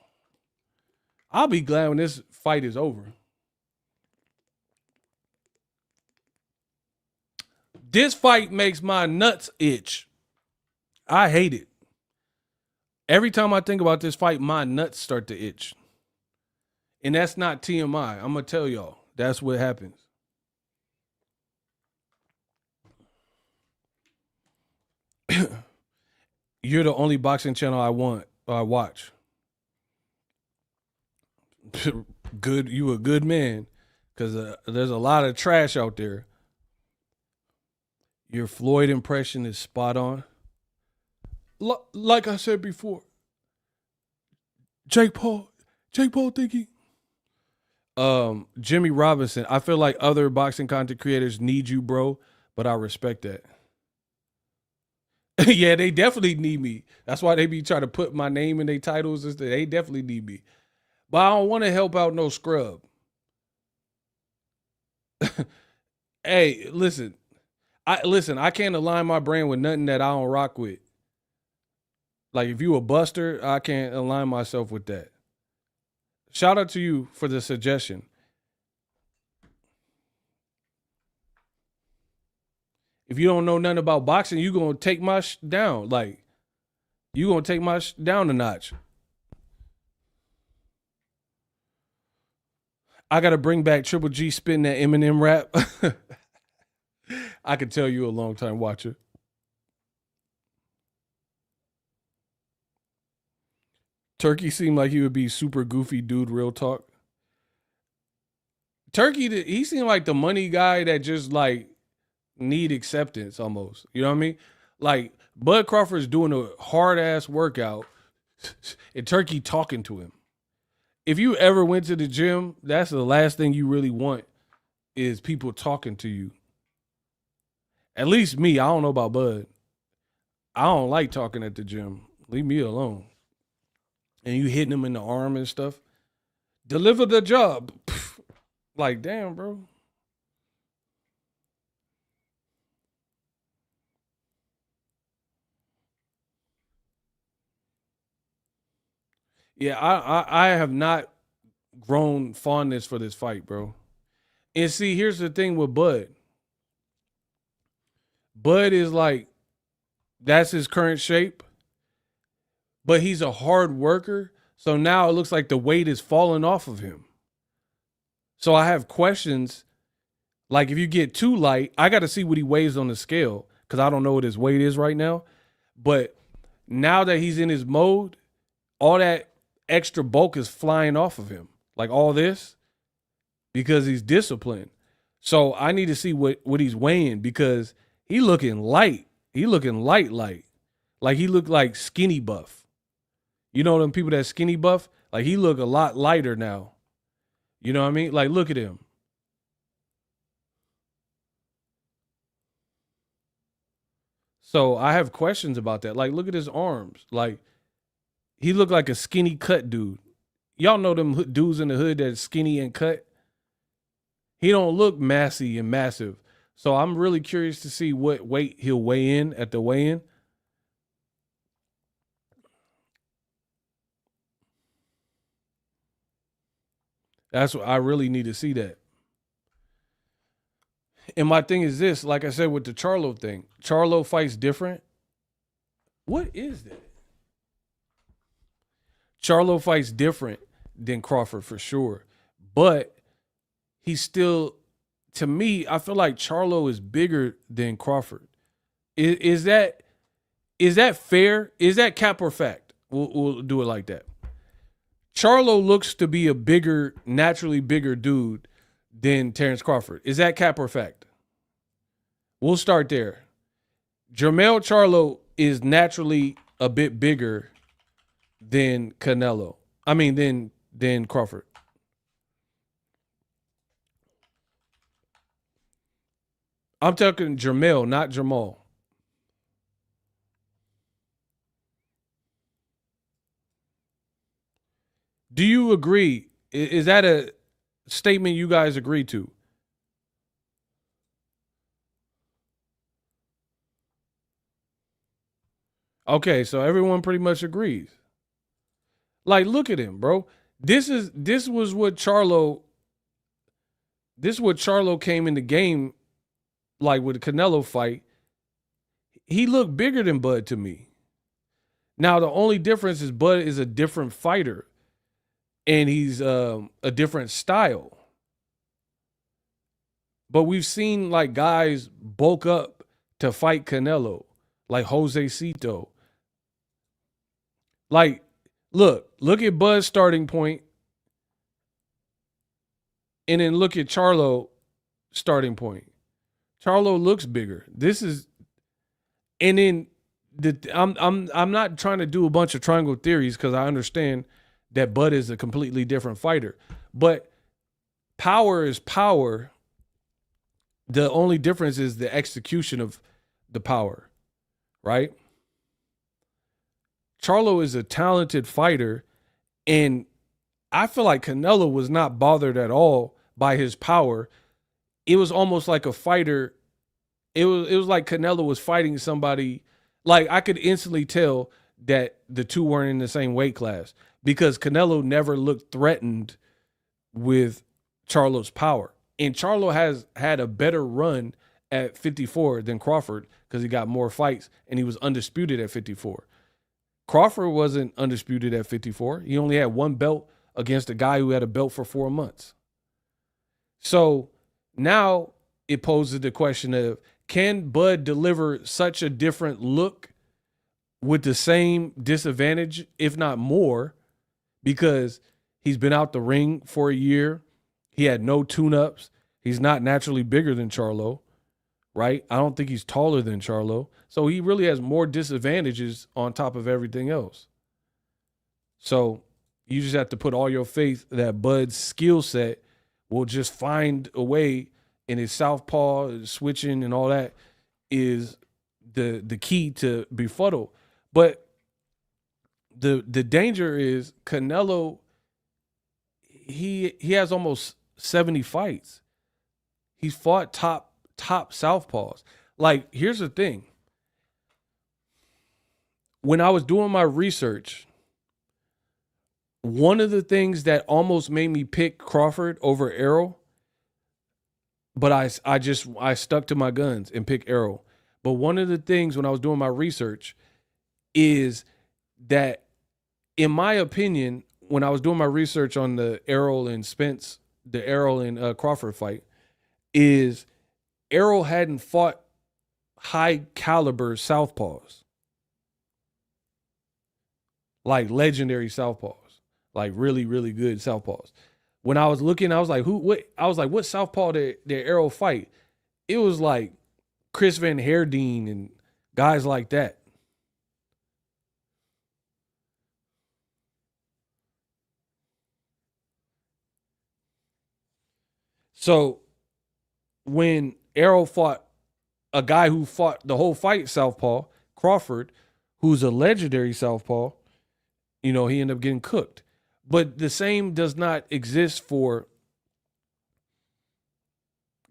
Speaker 1: I'll be glad when this fight is over. This fight makes my nuts itch. I hate it. Every time I think about this fight, my nuts start to itch. And that's not TMI. I'm going to tell y'all. That's what happens. You're the only boxing channel I watch. Good. You a good man. Because there's a lot of trash out there. Your Floyd impression is spot on. Like I said before. Jake Paul thinking. Jimmy Robinson, I feel like other boxing content creators need you, bro, but I respect that. Yeah, they definitely need me. That's why they be trying to put my name in their titles and stuff. They definitely need me. But I don't want to help out no scrub. Hey, listen. I can't align my brand with nothing that I don't rock with. Like if you a buster, I can't align myself with that. Shout out to you for the suggestion. If you don't know nothing about boxing, you going to take my down. Like, you going to take my down a notch. I got to bring back Triple G spitting that Eminem rap. I can tell you a long time watcher. Turkey seemed like he would be super goofy dude, real talk. Turkey, he seemed like the money guy that just like need acceptance almost. You know what I mean? Like Bud Crawford's doing a hard ass workout and Turkey talking to him. If you ever went to the gym, that's the last thing you really want is people talking to you. At least me, I don't know about Bud. I don't like talking at the gym. Leave me alone. And you hitting him in the arm and stuff. Deliver the job. Like, damn, bro. Yeah, I have not grown fondness for this fight, bro. And see, here's the thing with Bud. Bud is like, that's his current shape. But he's a hard worker. So now it looks like the weight is falling off of him. So I have questions. Like if you get too light, I got to see what he weighs on the scale because I don't know what his weight is right now. But now that he's in his mode, all that extra bulk is flying off of him. Like all this because he's disciplined. So I need to see what he's weighing because he looking light. He looking light. Like he looked like skinny buff. You know them people that skinny buff? Like he look a lot lighter now. You know what I mean? Like look at him. So I have questions about that. Like look at his arms. Like he looked like a skinny cut dude. Y'all know them dudes in the hood that's skinny and cut? He don't look massy and massive. So I'm really curious to see what weight he'll weigh in at the weigh-in. That's what I really need to see that. And my thing is this, like I said with the Charlo thing, Charlo fights different. What is that? Charlo fights different than Crawford for sure. But he's still, to me, I feel like Charlo is bigger than Crawford. Is that fair? Is that cap or fact? We'll do it like that. Charlo looks to be a naturally bigger dude than Terence Crawford. Is that cap or fact? We'll start there. Jermell Charlo is naturally a bit bigger than Canelo. I mean, than Crawford. I'm talking Jermell, not Jamal. Do you agree? Is that a statement you guys agree to? Okay, so everyone pretty much agrees. Like, look at him, bro. This is what Charlo came in the game like with the Canelo fight. He looked bigger than Bud to me. Now the only difference is Bud is a different fighter, and he's a different style. But we've seen like guys bulk up to fight Canelo, like Jose Cito. Like, look at Bud's starting point, and then look at Charlo starting point. Charlo looks bigger. This is, and then I'm not trying to do a bunch of triangle theories because I understand that Bud is a completely different fighter. But power is power. The only difference is the execution of the power, right? Charlo is a talented fighter, and I feel like Canelo was not bothered at all by his power. It was almost like a fighter. It was like Canelo was fighting somebody. Like I could instantly tell that the two weren't in the same weight class because Canelo never looked threatened with Charlo's power. And Charlo has had a better run at 54 than Crawford because he got more fights and he was undisputed at 54. Crawford wasn't undisputed at 54. He only had one belt against a guy who had a belt for 4 months. So now it poses the question of, can Bud deliver such a different look with the same disadvantage, if not more, because he's been out the ring for a year. He had no tune-ups. He's not naturally bigger than Charlo, right? I don't think he's taller than Charlo. So he really has more disadvantages on top of everything else. So you just have to put all your faith that Bud's skill set will just find a way, and his southpaw switching and all that is the key to befuddle. But the danger is Canelo, he has almost 70 fights. He's fought top southpaws. Like, here's the thing. When I was doing my research, one of the things that almost made me pick Crawford over Errol, but I stuck to my guns and picked Errol. But one of the things when I was doing my research is that, in my opinion, when I was doing my research on the Errol and Spence the Errol and Crawford fight is Errol hadn't fought high caliber Southpaws, like legendary Southpaws, like really, really good Southpaws. When I was looking, I was like, what Southpaw did Errol fight? It was like Chris Van Herdeen and guys like that. So when Errol fought a guy who fought the whole fight, Southpaw, Crawford, who's a legendary Southpaw, he ended up getting cooked. But the same does not exist for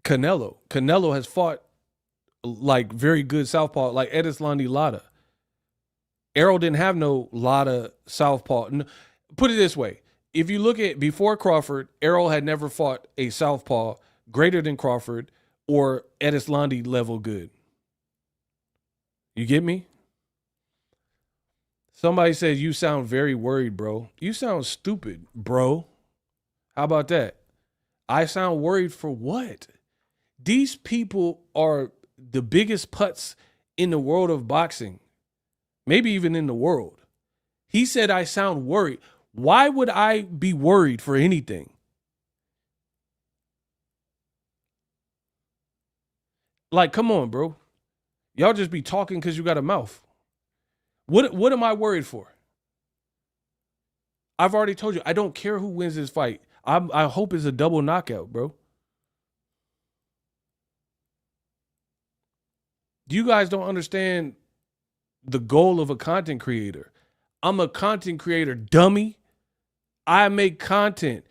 Speaker 1: Canelo. Canelo has fought like very good Southpaw, like Edeslandi Lara. Errol didn't have no Lara Southpaw. Put it this way. If you look at before Crawford, Errol had never fought a Southpaw greater than Crawford or Edeslandi level good. You get me? Somebody says you sound very worried, bro. You sound stupid, bro. How about that? I sound worried for what? These people are the biggest putts in the world of boxing, maybe even in the world. He said I sound worried. Why would I be worried for anything? Like, come on, bro. Y'all just be talking because you got a mouth. What am I worried for? I've already told you, I don't care who wins this fight. I hope it's a double knockout, bro. You guys don't understand the goal of a content creator. I'm a content creator, dummy. I make content.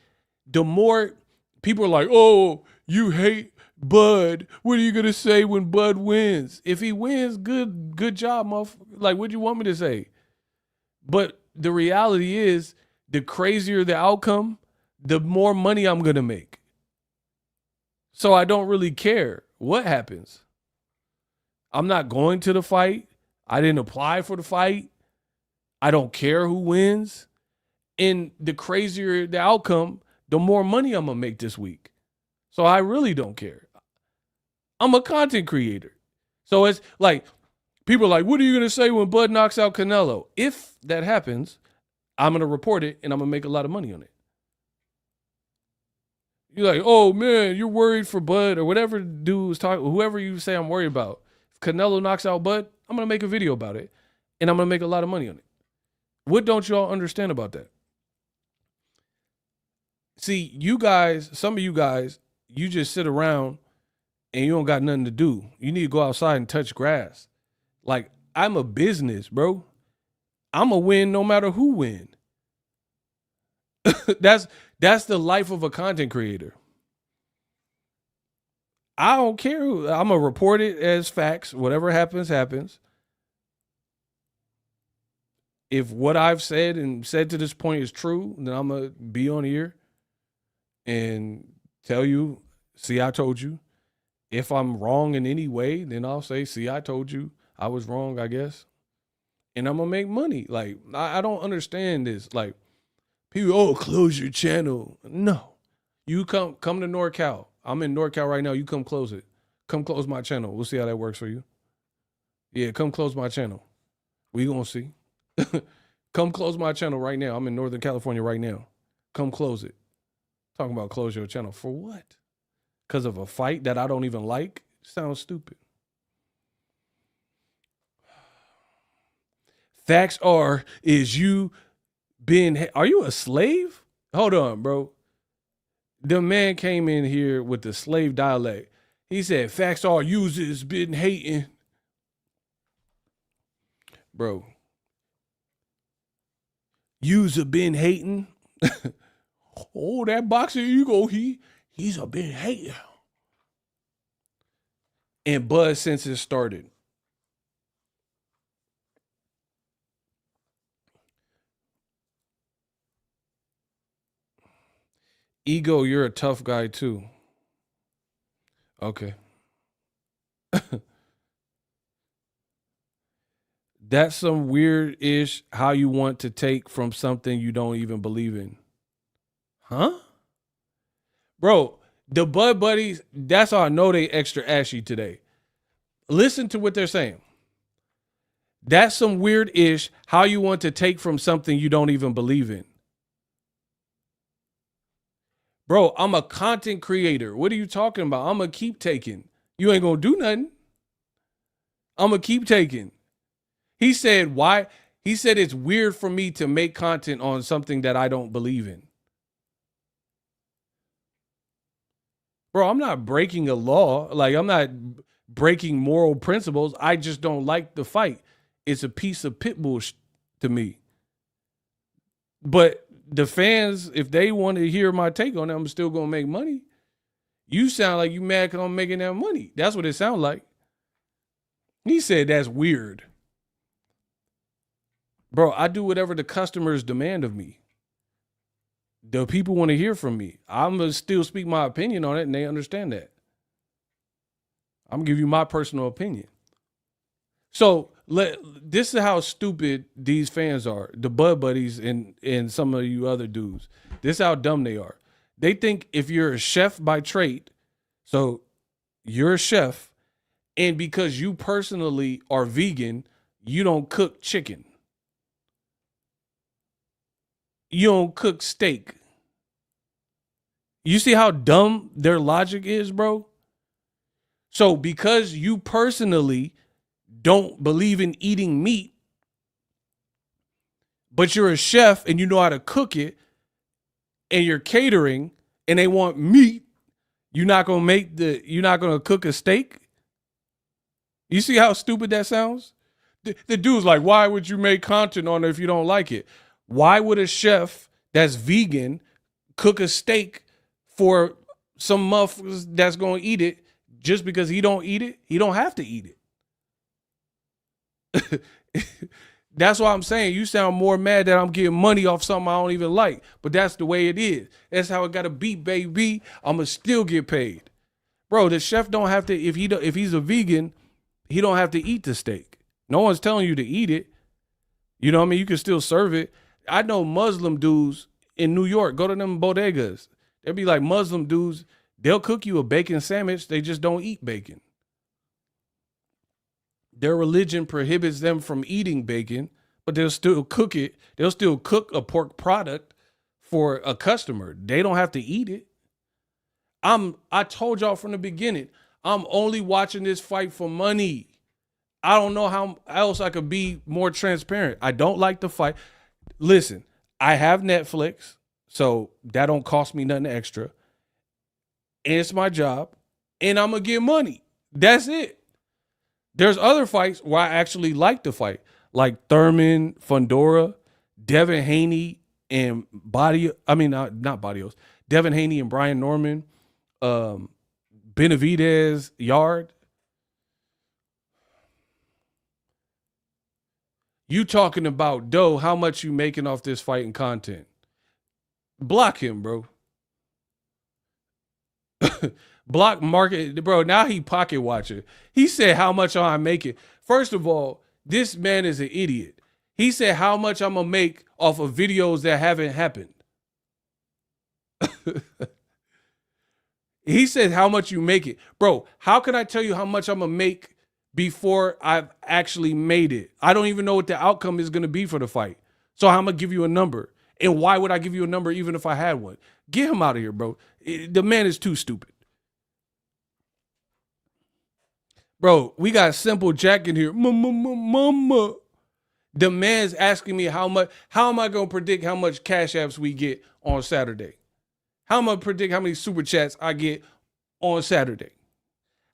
Speaker 1: The more people are like, oh, you hate Bud. What are you going to say when Bud wins? If he wins, good job, motherfucker. Like, what do you want me to say? But the reality is, the crazier the outcome, the more money I'm going to make. So I don't really care what happens. I'm not going to the fight. I didn't apply for the fight. I don't care who wins. And the crazier the outcome, the more money I'm going to make this week. So I really don't care. I'm a content creator. So it's like, people are like, what are you going to say when Bud knocks out Canelo? If that happens, I'm going to report it and I'm going to make a lot of money on it. You're like, oh man, you're worried for Bud or whatever dude's talking, whoever you say I'm worried about. If Canelo knocks out Bud, I'm going to make a video about it and I'm going to make a lot of money on it. What don't y'all understand about that? See, you guys, some of you guys, you just sit around and you don't got nothing to do. You need to go outside and touch grass. Like, I'm a business, bro. I'm a win no matter who win. That's the life of a content creator. I don't care. I'm going to report it as facts. Whatever happens, happens. If what I've said and said to this point is true, then I'm going to be on here and tell you, see, I told you. If I'm wrong in any way, then I'll say, see, I told you I was wrong, I guess. And I'm going to make money. Like, I don't understand this. Like, people, oh, close your channel. No. You come to NorCal. I'm in NorCal right now. You come close it. Come close my channel. We'll see how that works for you. Yeah, come close my channel. We gonna see. Come close my channel right now. I'm in Northern California right now. Come close it. Talking about close your channel. For what? Because of a fight that I don't even like? Sounds stupid. Facts are, is you are you a slave? Hold on, bro. The man came in here with the slave dialect. He said, facts are, users been hating. Bro. User been hating. Oh, that Boxingego, he's a been hating. And Bud since it started. Ego, you're a tough guy too. Okay. That's some weird-ish how you want to take from something you don't even believe in. Huh? Bro, the Bud Buddies, that's how I know they extra ashy today. Listen to what they're saying. That's some weird ish how you want to take from something you don't even believe in. Bro, I'm a content creator. What are you talking about? I'm going to keep taking. You ain't going to do nothing. I'm going to keep taking. He said, why? He said it's weird for me to make content on something that I don't believe in. Bro, I'm not breaking a law. Like, I'm not breaking moral principles. I just don't like the fight. It's a piece of pit bull to me. But the fans, if they want to hear my take on it, I'm still going to make money. You sound like you mad because I'm making that money. That's what it sounds like. He said that's weird. Bro, I do whatever the customers demand of me. The people want to hear from me. I'm going to still speak my opinion on it, and they understand that. I'm going to give you my personal opinion. So this is how stupid these fans are, the Bud Buddies and some of you other dudes. This is how dumb they are. They think if you're a chef by trade, so you're a chef, and because you personally are vegan, you don't cook chicken. You don't cook steak. You see how dumb their logic is, bro? So because you personally don't believe in eating meat, but you're a chef and you know how to cook it, and you're catering and they want meat, you're not gonna cook a steak? You see how stupid that sounds? The dude's like, why would you make content on it if you don't like it? Why would a chef that's vegan cook a steak for some motherfuckers that's going to eat it just because he don't eat it? He don't have to eat it. That's why I'm saying you sound more mad that I'm getting money off something I don't even like. But that's the way it is. That's how it got to be, baby. I'm going to still get paid. Bro, the chef don't have to, if he's a vegan, he don't have to eat the steak. No one's telling you to eat it. You know what I mean? You can still serve it. I know Muslim dudes in New York, go to them bodegas. They'll be like Muslim dudes. They'll cook you a bacon sandwich. They just don't eat bacon. Their religion prohibits them from eating bacon, but they'll still cook it. They'll still cook a pork product for a customer. They don't have to eat it. I told y'all from the beginning, I'm only watching this fight for money. I don't know how else I could be more transparent. I don't like the fight. Listen, I have Netflix, so that don't cost me nothing extra. And it's my job, and I'm going to get money. That's it. There's other fights where I actually like the fight, like Thurman, Fundora, Devin Haney, and Devin Haney and Brian Norman, Benavidez, Yard. You talking about dough, how much you making off this fight and content? Block him, bro. Block market, bro. Now he pocket watching. He said how much I'm making. First of all, this man is an idiot. He said how much I'm gonna make off of videos that haven't happened. He said how much you make it. Bro, how can I tell you how much I'm gonna make before I've actually made it? I don't even know what the outcome is gonna be for the fight. So I'm gonna give you a number. And why would I give you a number even if I had one? Get him out of here, bro. The man is too stupid. Bro, we got Simple Jack in here. Mama. The man's asking me how much. How am I going to predict how much cash apps we get on Saturday? How am I predict how many super chats I get on Saturday?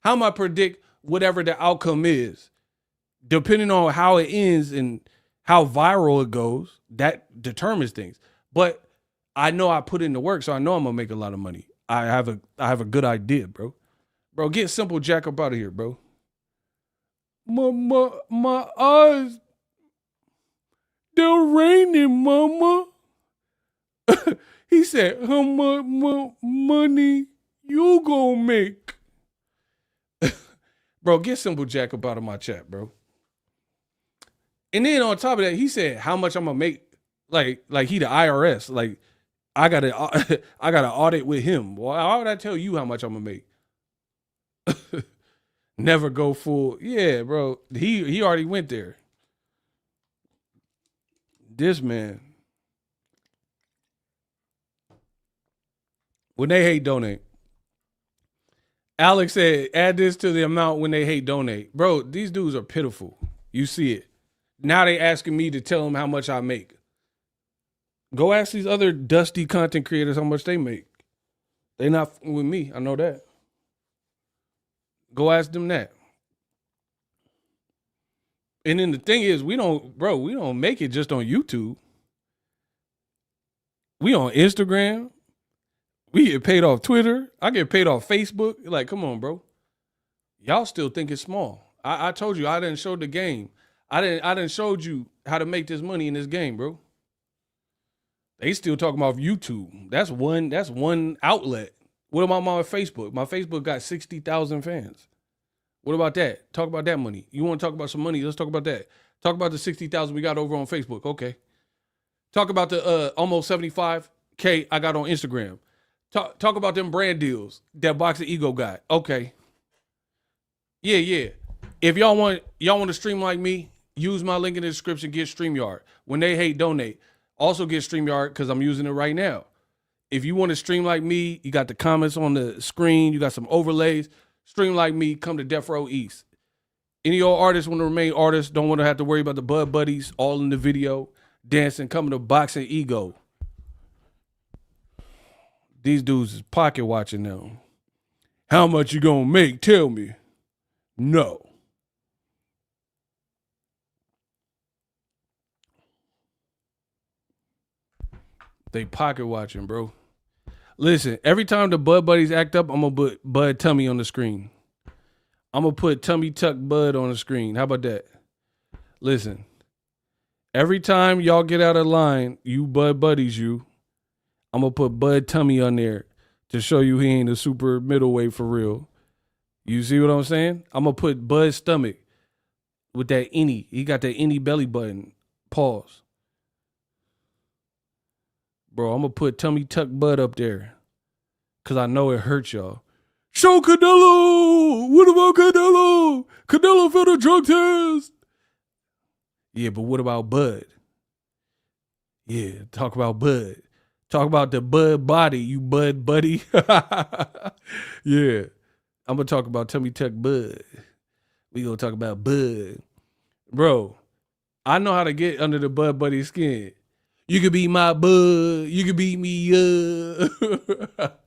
Speaker 1: How am I predict whatever the outcome is? Depending on how it ends and how viral it goes, that determines things. But I know I put in the work, so I know I'm going to make a lot of money. I have a good idea, bro. Bro, get Simple Jack up out of here, bro. My eyes, they're raining, mama. He said, how much money you gonna make? Bro, get Simple Jack up out of my chat, bro. And then on top of that, he said, how much I'm gonna make? Like he the IRS. Like, I gotta I gotta audit with him. Well, why would I tell you how much I'm gonna make? Never go full. Yeah, bro. He already went there. This man. When they hate donate. Alex said, add this to the amount when they hate donate. Bro, these dudes are pitiful. You see it. Now they asking me to tell them how much I make. Go ask these other dusty content creators how much they make. They not with me. I know that. Go ask them that. And then the thing is, we don't make it just on YouTube. We on Instagram. We get paid off Twitter. I get paid off Facebook. Like, come on, bro. Y'all still think it's small. I told you I didn't show the game. I didn't showed you how to make this money in this game, bro. They still talking about YouTube. That's one outlet. What about my Facebook? My Facebook got 60,000 fans. What about that? Talk about that money. You want to talk about some money? Let's talk about that. Talk about the 60,000 we got over on Facebook. Okay. Talk about the almost 75K I got on Instagram. Talk about them brand deals that Boxingego got. Okay. Yeah. If y'all want to stream like me, use my link in the description, get StreamYard. When they hate, donate. Also get StreamYard because I'm using it right now. If you want to stream like me, you got the comments on the screen, you got some overlays. Stream like me, come to Death Row East. Any of your artists want to remain artists, don't want to have to worry about the Bud Buddies, all in the video, dancing, coming to Boxingego. These dudes is pocket watching now. How much you gonna make? Tell me. No. They pocket watching, bro. Listen, every time the Bud Buddies act up, I'm gonna put Bud Tummy on the screen. I'm gonna put Tummy Tuck Bud on the screen. How about that? Listen, every time y'all get out of line, you Bud Buddies, I'm gonna put Bud Tummy on there to show you he ain't a super middleweight for real. You see what I'm saying? I'm gonna put Bud's stomach with that innie. He got that innie belly button. Pause. Bro, I'm gonna put Tummy Tuck Bud up there. Cause I know it hurts y'all. Show Canelo! What about Canelo? Canelo failed a drug test. Yeah, but what about Bud? Yeah, talk about Bud. Talk about the Bud body, you Bud buddy. Yeah. I'm gonna talk about Tummy Tuck Bud. We gonna talk about Bud. Bro, I know how to get under the Bud buddy skin. You could be my bud. You could beat me up.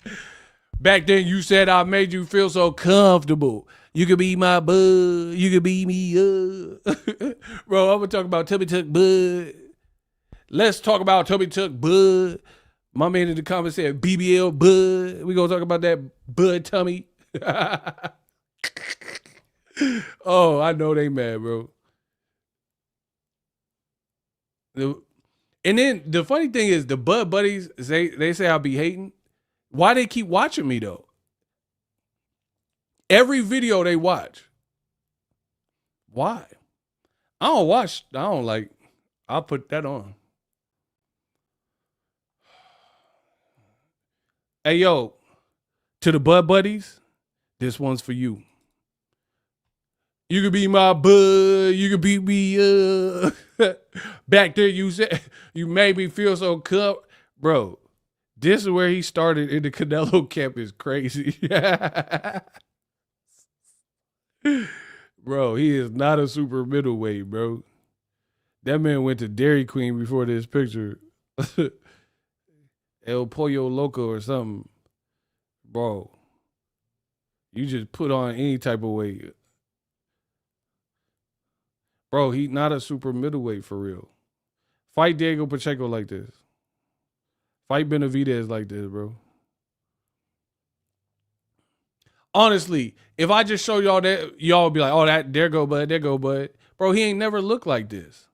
Speaker 1: Back then, you said I made you feel so comfortable. You could be my bud. You could beat me up. Bro, I'm going to talk about Tummy Tuck Bud. Let's talk about Tummy Tuck Bud. My man in the comments said BBL Bud. We going to talk about that Bud Tummy. Oh, I know they mad, bro. And then the funny thing is the Bud Buddies, they say I'll be hating. Why they keep watching me though? Every video they watch. Why? I'll put that on. Hey yo, to the Bud Buddies, this one's for you. You could be my bud. You could beat me up. Back there, you said you made me feel so cup, bro. This is where he started in the Canelo camp. Is crazy, bro. He is not a super middleweight, bro. That man went to Dairy Queen before this picture. El Pollo Loco or something, bro. You just put on any type of weight. Bro, he not a super middleweight for real. Fight Diego Pacheco like this. Fight Benavidez like this, bro. Honestly, if I just show y'all that, y'all would be like, oh, there go Bud. Bro, he ain't never looked like this.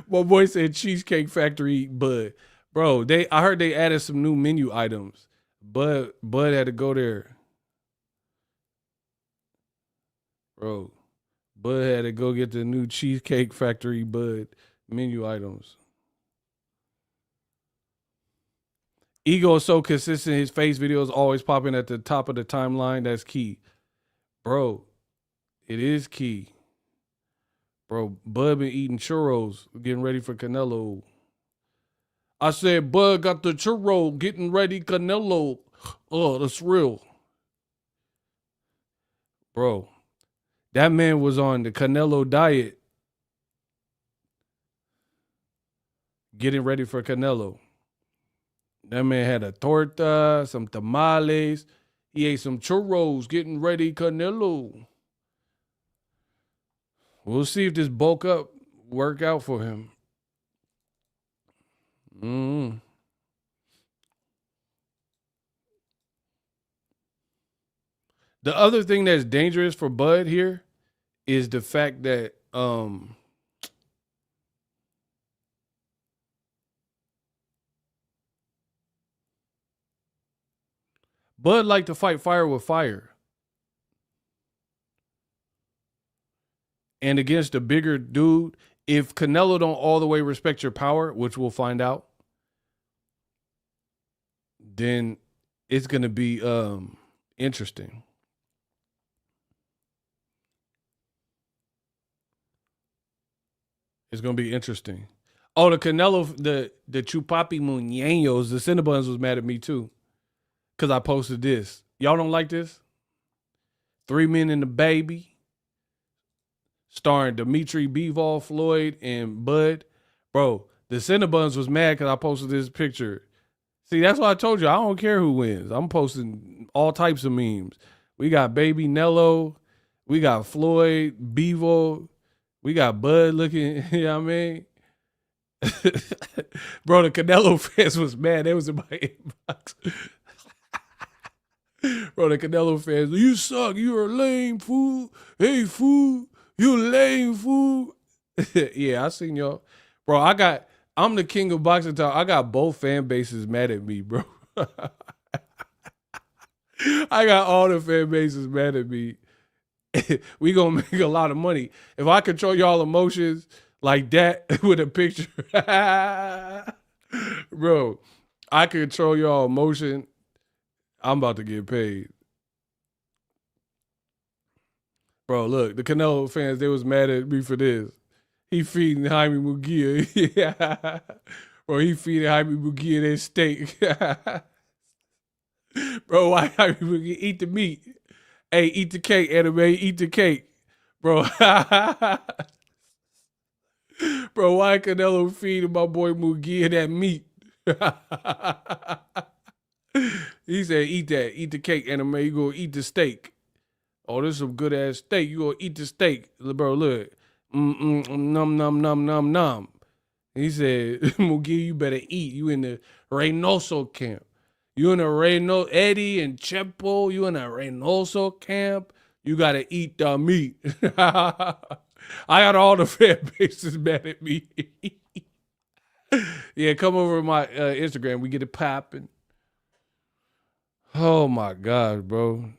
Speaker 1: My boy said Cheesecake Factory, Bud. Bro, I heard they added some new menu items. Bud had to go there. Bro, Bud had to go get the new Cheesecake Factory Bud menu items. Ego is so consistent. His face videos always popping at the top of the timeline. That's key. Bro, it is key. Bro, Bud been eating churros, getting ready for Canelo. I said, Bud got the churro, getting ready Canelo. Oh, that's real. Bro, that man was on the Canelo diet, getting ready for Canelo. That man had a torta, some tamales. He ate some churros, getting ready Canelo. We'll see if this bulk up work out for him. The other thing that's dangerous for Bud here is the fact that Bud like to fight fire with fire. And against a bigger dude, if Canelo don't all the way respect your power, which we'll find out, then it's going to be interesting. It's going to be interesting. Oh, the Canelo, the Chupapi Muñeños, the Cinnabuns was mad at me too. Because I posted this. Y'all don't like this? 3 Men and a Baby. Starring Dimitri Bivol, Floyd, and Bud. Bro, the Cinnabuns was mad because I posted this picture. See, that's why I told you, I don't care who wins. I'm posting all types of memes. We got Baby Nello. We got Floyd, Bivol. We got Bud looking, you know what I mean? Bro, the Canelo fans was mad. They was in my inbox. Bro, the Canelo fans, you suck. You're a lame fool. Hey, fool. You lame fool. Yeah, I seen y'all. Bro, I'm the king of boxing talk. I got both fan bases mad at me, bro. I got all the fan bases mad at me. We gonna make a lot of money. If I control y'all emotions like that with a picture, bro, I control y'all emotion. I'm about to get paid. Bro, look, the Canelo fans, they was mad at me for this. He feeding Jaime Mugia. Yeah. Bro, he feeding Jaime Mugia that steak. Bro, why Jaime Mugia eat the meat? Hey, eat the cake, anime, eat the cake. Bro. Bro, why Canelo feeding my boy Mugia that meat? He said, eat the cake, anime, you gonna eat the steak. Oh, this is some good ass steak. You gonna eat the steak. Bro, look. Num, num, num, num, num. He said, Mugi, you better eat. You in the Reynoso camp. You in the Eddie and Chepo, you in the Reynoso camp. You gotta eat the meat. I got all the fan bases mad at me. Yeah, come over to my Instagram. We get it popping. Oh my God, bro.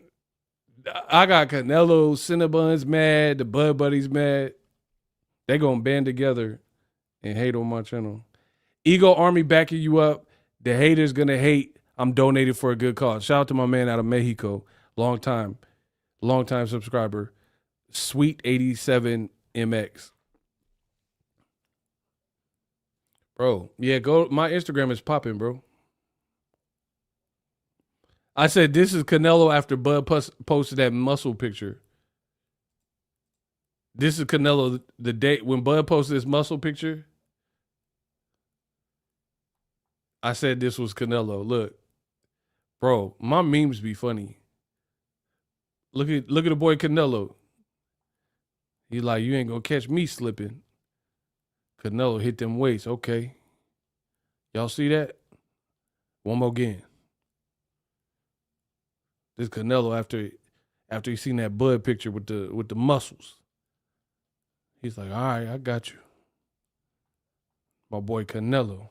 Speaker 1: I got Canelo, Cinnabun's mad, the Bud Buddies mad. They gonna band together and hate on my channel. Ego Army backing you up. The haters gonna hate. I'm donating for a good cause. Shout out to my man out of Mexico. Long time subscriber. Sweet 87 MX. Bro, yeah, go. My Instagram is popping, bro. I said, this is Canelo after Bud posted that muscle picture. This is Canelo the day when Bud posted this muscle picture. I said this was Canelo. Look, bro, my memes be funny. Look at the boy Canelo. He's like, you ain't gonna catch me slipping. Canelo hit them weights. Okay. Y'all see that? One more again. This Canelo after he seen that Bud picture with the muscles. He's like, all right, I got you. My boy Canelo.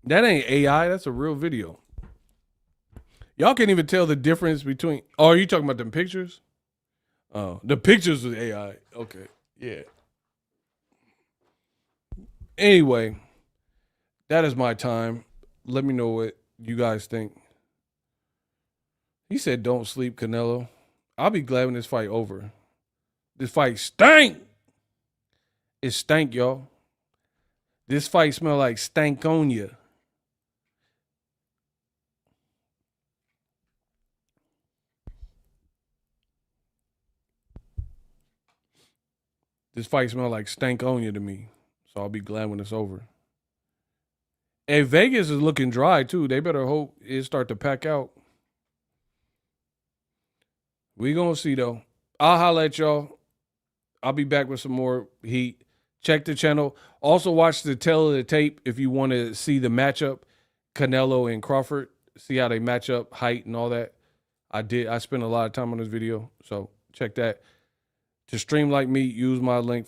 Speaker 1: That ain't AI. That's a real video. Y'all can't even tell the difference between. Oh, are you talking about them pictures? Oh, the pictures was AI. Okay, yeah. Anyway, that is my time. Let me know what you guys think. He said, "Don't sleep, Canelo." I'll be glad when this fight over. This fight stank. It stank, y'all. This fight smell like stankonia. This fight smell like stankonia to me. So I'll be glad when it's over. And Vegas is looking dry too. They better hope it start to pack out. We gonna see though. I'll holla at y'all. I'll be back with some more heat. Check the channel. Also watch the tail of the tape if you want to see the matchup, Canelo and Crawford. See how they match up, height and all that. I spent a lot of time on this video, so check that. To stream like me, use my link.